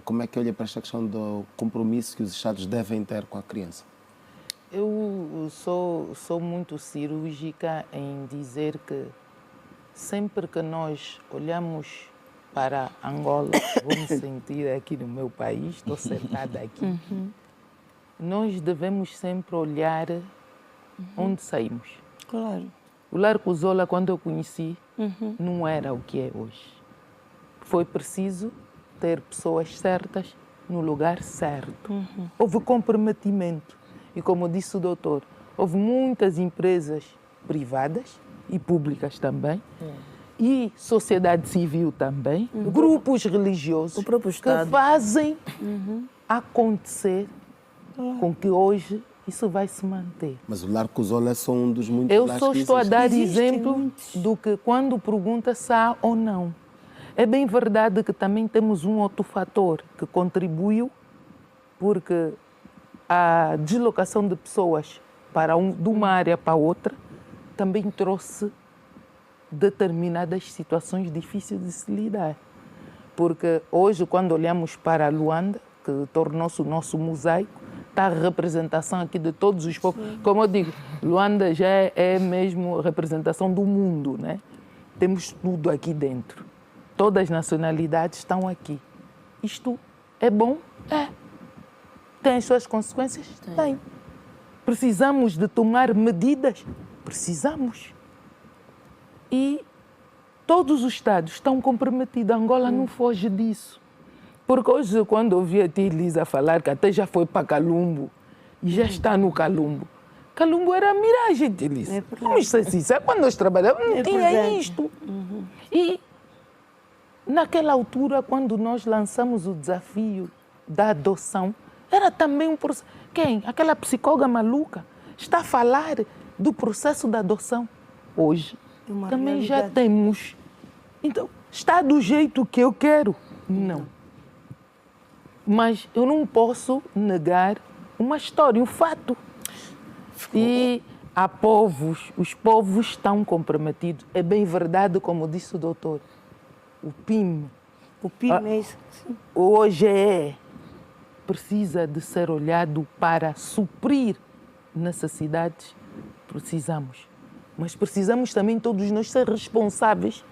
Como é que olha para esta questão do compromisso que os Estados devem ter com a criança? Eu sou muito cirúrgica em dizer que sempre que nós olhamos para Angola, vou me sentir aqui no meu país, estou sentada aqui, nós devemos sempre olhar onde saímos. Claro. O Lar Cuzola, quando eu conheci, não era o que é hoje. Foi preciso ter pessoas certas no lugar certo. Houve comprometimento. E como disse o doutor, houve muitas empresas privadas e públicas também, e sociedade civil também, grupos religiosos que fazem acontecer com que hoje isso vai se manter. Mas o Lar Cuzola é só um dos muitos Eu lares só que estou a existem. dar exemplo do que quando pergunta se há ou não. É bem verdade que também temos um outro fator que contribuiu, porque a deslocação de pessoas de uma área para outra também trouxe determinadas situações difíceis de se lidar. Porque hoje, quando olhamos para Luanda, que tornou-se o nosso mosaico, está a representação aqui de todos os povos. Como eu digo, Luanda já é mesmo a representação do mundo, né? Temos tudo aqui dentro. Todas as nacionalidades estão aqui. Isto é bom? É. Tem as suas consequências? Tem. Precisamos de tomar medidas? Precisamos. E todos os Estados estão comprometidos. A Angola não foge disso. Porque hoje, quando ouvi a tia Elisa falar que até já foi para Calumbo e já está no Calumbo. Calumbo era miragem, tia Elisa. Vamos ser sinceros, quando nós trabalhávamos não tinha isto. E naquela altura, quando nós lançamos o desafio da adoção, era também um processo. Quem? Aquela psicóloga maluca está a falar do processo da adoção. Hoje também já temos. Então, está do jeito que eu quero? Não. Mas eu não posso negar uma história, um fato. E há povos, os povos estão comprometidos. É bem verdade, como disse o doutor. O PIM. O PIM é isso. O OGE precisa de ser olhado para suprir necessidades. Precisamos. Mas precisamos também todos nós ser responsáveis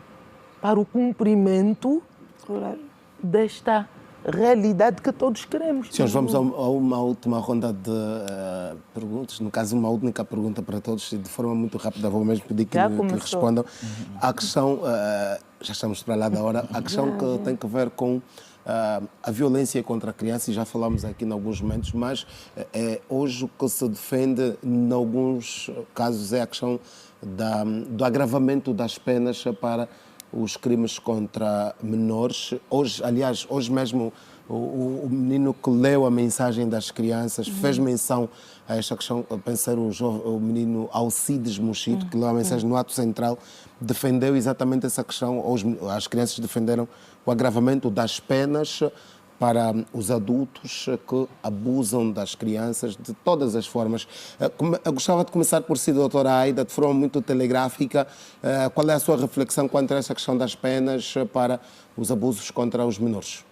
para o cumprimento desta realidade que todos queremos. Senhores, vamos a uma última ronda de perguntas. No caso, uma única pergunta para todos, de forma muito rápida. Vou mesmo pedir que respondam. A questão, já estamos para lá da hora, a questão que tem a ver com a violência contra a criança, e já falámos aqui em alguns momentos, mas hoje o que se defende, em alguns casos, é a questão do agravamento das penas para os crimes contra menores. Hoje, aliás, hoje mesmo, o menino que leu a mensagem das crianças fez menção a esta questão, pensar o menino Alcides Mochito, que leu a mensagem no ato central, defendeu exatamente essa questão, as crianças defenderam o agravamento das penas para os adultos que abusam das crianças de todas as formas. Eu gostava de começar por si, doutora Aida, de forma muito telegráfica. Qual é a sua reflexão quanto a esta questão das penas para os abusos contra os menores?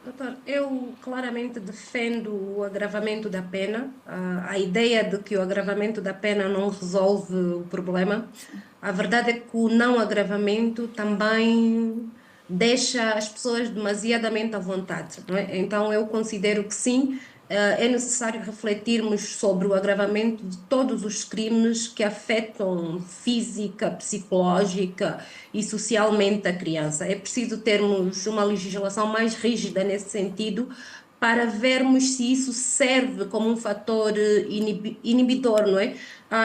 Doutor, eu claramente defendo o agravamento da pena. A ideia de que o agravamento da pena não resolve o problema. A verdade é que o não agravamento também deixa as pessoas demasiadamente à vontade, não é? Então, eu considero que sim, é necessário refletirmos sobre o agravamento de todos os crimes que afetam física, psicológica e socialmente a criança. É preciso termos uma legislação mais rígida nesse sentido para vermos se isso serve como um fator inibidor, não é?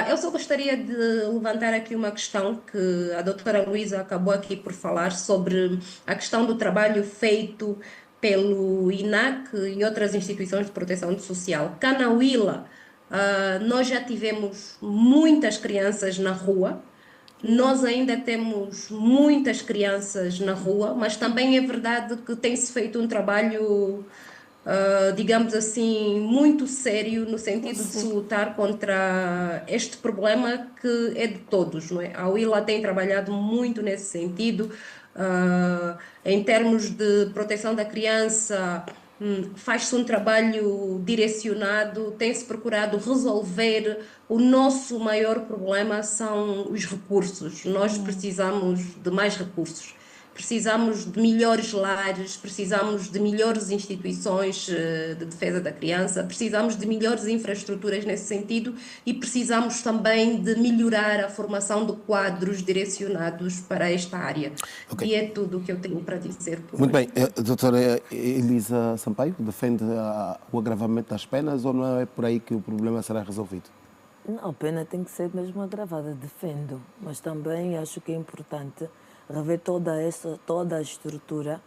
Eu só gostaria de levantar aqui uma questão que a doutora Luísa acabou aqui por falar sobre a questão do trabalho feito pelo INAC e outras instituições de proteção social. Cá na Huila, nós já tivemos muitas crianças na rua, nós ainda temos muitas crianças na rua, mas também é verdade que tem-se feito um trabalho, digamos assim, muito sério no sentido de se lutar contra este problema que é de todos, não é? A Huila tem trabalhado muito nesse sentido, em termos de proteção da criança. Faz-se um trabalho direcionado, tem-se procurado resolver. O nosso maior problema são os recursos. Nós precisamos de mais recursos. Precisamos de melhores lares, precisamos de melhores instituições de defesa da criança, precisamos de melhores infraestruturas nesse sentido e precisamos também de melhorar a formação de quadros direcionados para esta área. Okay. E é tudo o que eu tenho para dizer. Muito bem. Doutora Elisa Sampaio, defende o agravamento das penas ou não é por aí que o problema será resolvido? Não, a pena tem que ser mesmo agravada, defendo, mas também acho que é importante rever toda a estrutura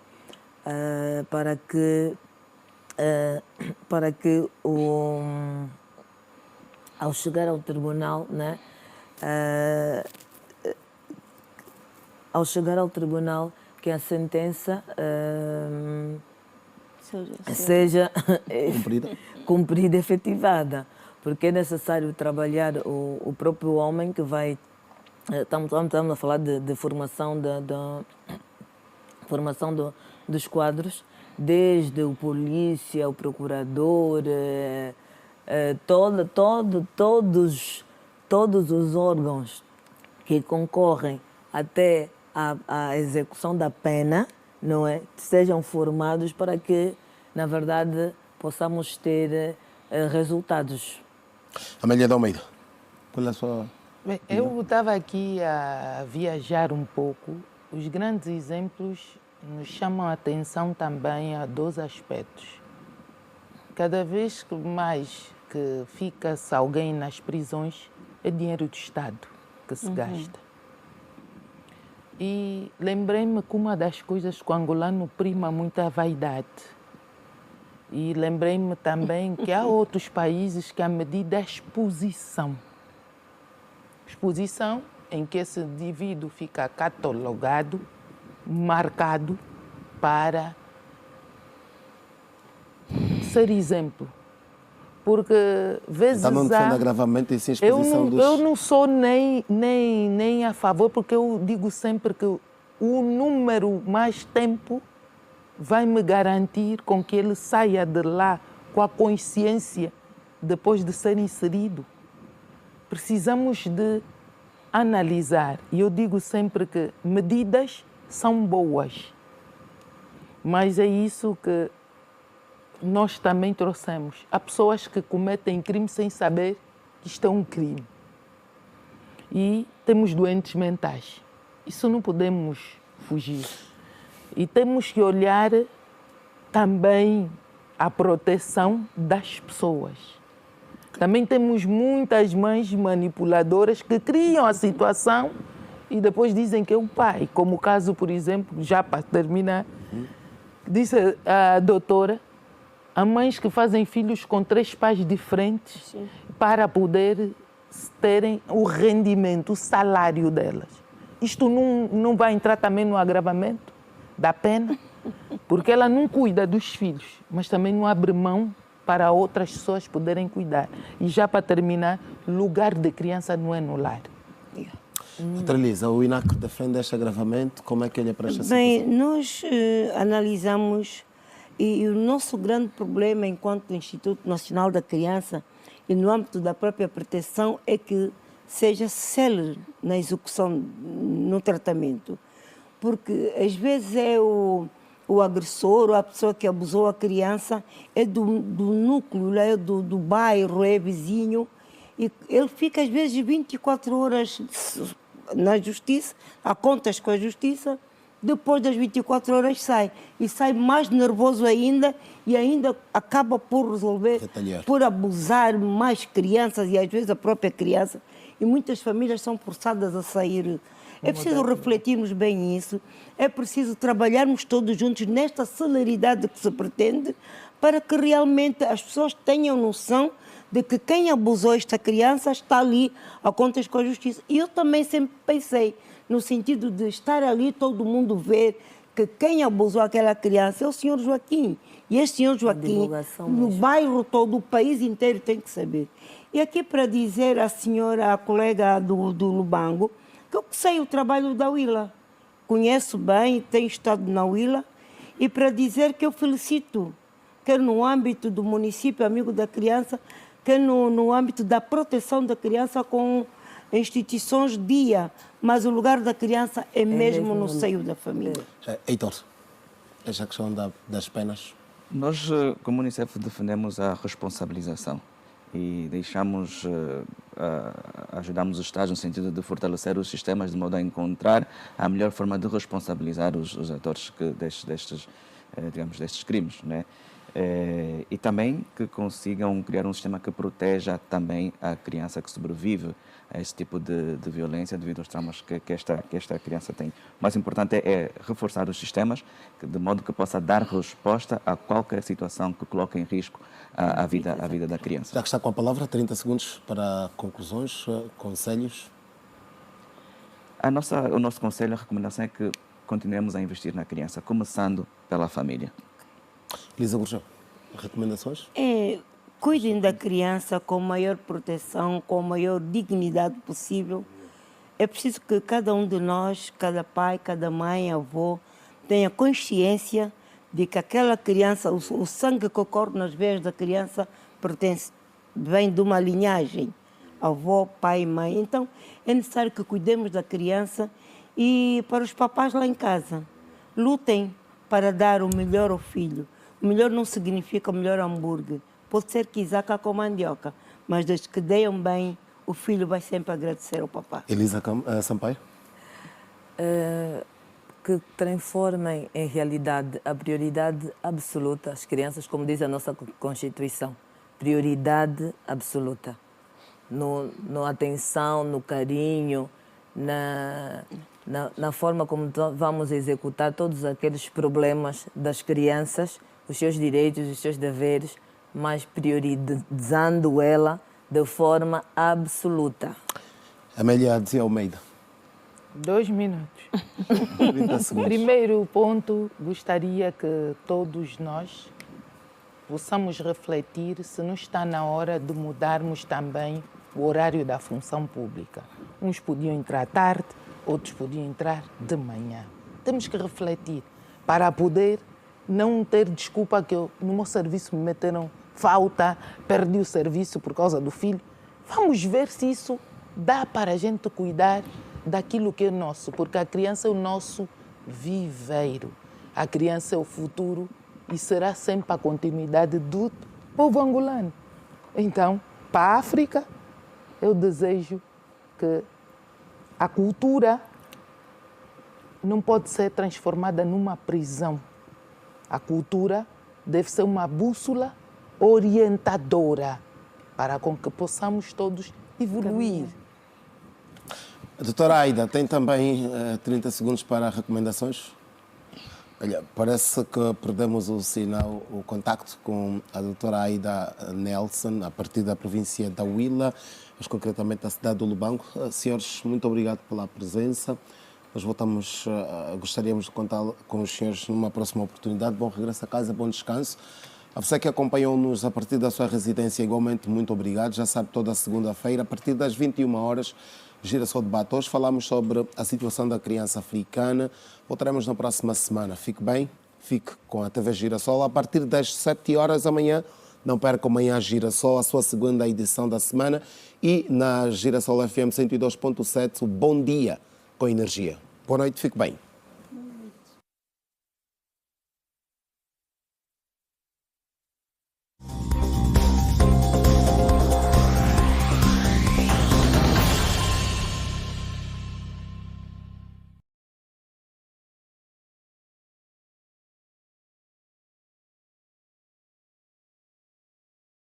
para que ao chegar ao tribunal, né, que a sentença seja cumprida, efetivada, porque é necessário trabalhar o próprio homem que vai. Estamos a falar de formação, formação dos quadros, desde o polícia, o procurador, todos os órgãos que concorrem até a execução da pena, não é? Sejam formados para que, na verdade, possamos ter resultados. Amélia de Almeida, qual é a sua... Bem, eu estava aqui a viajar um pouco. Os grandes exemplos nos chamam a atenção também a dois aspectos. Cada vez mais que fica-se alguém nas prisões, é dinheiro do Estado que se gasta. E lembrei-me que uma das coisas que o angolano prima muito é a vaidade. E lembrei-me também que há outros países que a medida é exposição. Exposição em que esse indivíduo fica catalogado, marcado para ser exemplo. Porque vezes não defende agravamento e sem exposição eu não sou nem a favor, porque eu digo sempre que o número mais tempo vai me garantir com que ele saia de lá com a consciência depois de ser inserido. Precisamos de analisar, e eu digo sempre que medidas são boas, mas é isso que nós também trouxemos. Há pessoas que cometem crime sem saber que isto é um crime. E temos doentes mentais. Isso não podemos fugir. E temos que olhar também a proteção das pessoas. Também temos muitas mães manipuladoras que criam a situação e depois dizem que é o pai. Como o caso, por exemplo, já para terminar, disse a doutora, há mães que fazem filhos com 3 pais diferentes. Sim. Para poder terem o rendimento, o salário delas. Isto não vai entrar também no agravamento da pena? Porque ela não cuida dos filhos, mas também não abre mão para outras pessoas poderem cuidar. E já para terminar, lugar de criança não é no lar. Doutora Elisa, o INAC defende este agravamento, como é que olha para esta situação? Bem, nós analisamos e o nosso grande problema enquanto Instituto Nacional da Criança e no âmbito da própria proteção é que seja célere na execução, no tratamento. Porque às vezes é o agressor ou a pessoa que abusou a criança é do núcleo, é do bairro, é vizinho, e ele fica às vezes 24 horas na justiça, há contas com a justiça, depois das 24 horas sai. E sai mais nervoso ainda e ainda acaba por resolver, por abusar mais crianças e às vezes a própria criança. E muitas famílias são forçadas a sair. É preciso refletirmos bem isso, é preciso trabalharmos todos juntos nesta celeridade que se pretende para que realmente as pessoas tenham noção de que quem abusou esta criança está ali a contas com a justiça. E eu também sempre pensei no sentido de estar ali, todo mundo ver que quem abusou aquela criança é o senhor Joaquim. E este senhor Joaquim, no bairro todo, o país inteiro tem que saber. E aqui para dizer à senhora, a colega do Lubango, que eu sei o trabalho da Willa. Conheço bem, tenho estado na Willa, e para dizer que eu felicito, quer no âmbito do município Amigo da Criança, quer no âmbito da proteção da criança com instituições dia, mas o lugar da criança é mesmo no seio da família. Heitor, esta questão das penas? Nós, como Unicef, defendemos a responsabilização e ajudamos os Estados no sentido de fortalecer os sistemas de modo a encontrar a melhor forma de responsabilizar os atores destes crimes, né? E também que consigam criar um sistema que proteja também a criança que sobrevive a esse tipo de violência devido aos traumas que esta criança tem. O mais importante é reforçar os sistemas de modo que possa dar resposta a qualquer situação que coloque em risco a vida da criança. Já que está com a palavra, 30 segundos para conclusões, conselhos. O nosso conselho, a recomendação é que continuemos a investir na criança, começando pela família. Lisa Gurjão, recomendações? Cuidem da criança com maior proteção, com a maior dignidade possível. É preciso que cada um de nós, cada pai, cada mãe, avô, tenha consciência de que aquela criança, o sangue que corre nas veias da criança vem de uma linhagem, avô, pai e mãe. Então, é necessário que cuidemos da criança e para os papás lá em casa, lutem para dar o melhor ao filho. O melhor não significa o melhor hambúrguer. Pode ser quizaca com mandioca, mas desde que deem bem, o filho vai sempre agradecer ao papá. Elisa Sampaio? Que transformem em realidade a prioridade absoluta às crianças, como diz a nossa Constituição. Prioridade absoluta. Na atenção, no carinho, na forma como vamos executar todos aqueles problemas das crianças, os seus direitos, os seus deveres, mas priorizando ela de forma absoluta. Amélia de Almeida. 2 minutos. 30 segundos. Primeiro ponto, gostaria que todos nós possamos refletir se não está na hora de mudarmos também o horário da função pública. Uns podiam entrar tarde, outros podiam entrar de manhã. Temos que refletir para poder não ter desculpa que no meu serviço me meteram falta, perdi o serviço por causa do filho. Vamos ver se isso dá para a gente cuidar daquilo que é nosso, porque a criança é o nosso viveiro. A criança é o futuro e será sempre a continuidade do povo angolano. Então, para a África, eu desejo que a cultura não pode ser transformada numa prisão. A cultura deve ser uma bússola orientadora para com que possamos todos evoluir. A doutora Aida tem também 30 segundos para recomendações. Olha, parece que perdemos o contacto com a doutora Aida Nelson, a partir da província da Huila, mas concretamente da cidade do Lubango. Senhores, muito obrigado pela presença. Nós voltamos, gostaríamos de contar com os senhores numa próxima oportunidade. Bom regresso a casa, bom descanso. A você que acompanhou-nos a partir da sua residência, igualmente, muito obrigado. Já sabe, toda segunda-feira, a partir das 21 horas, Girassol Debate. Hoje falamos sobre a situação da criança africana. Voltaremos na próxima semana. Fique bem, fique com a TV Girassol. A partir das 7 horas da manhã, não perca amanhã a Girassol, a sua segunda edição da semana. E na Girassol FM 102.7, o Bom Dia com Energia. Boa noite, fique bem.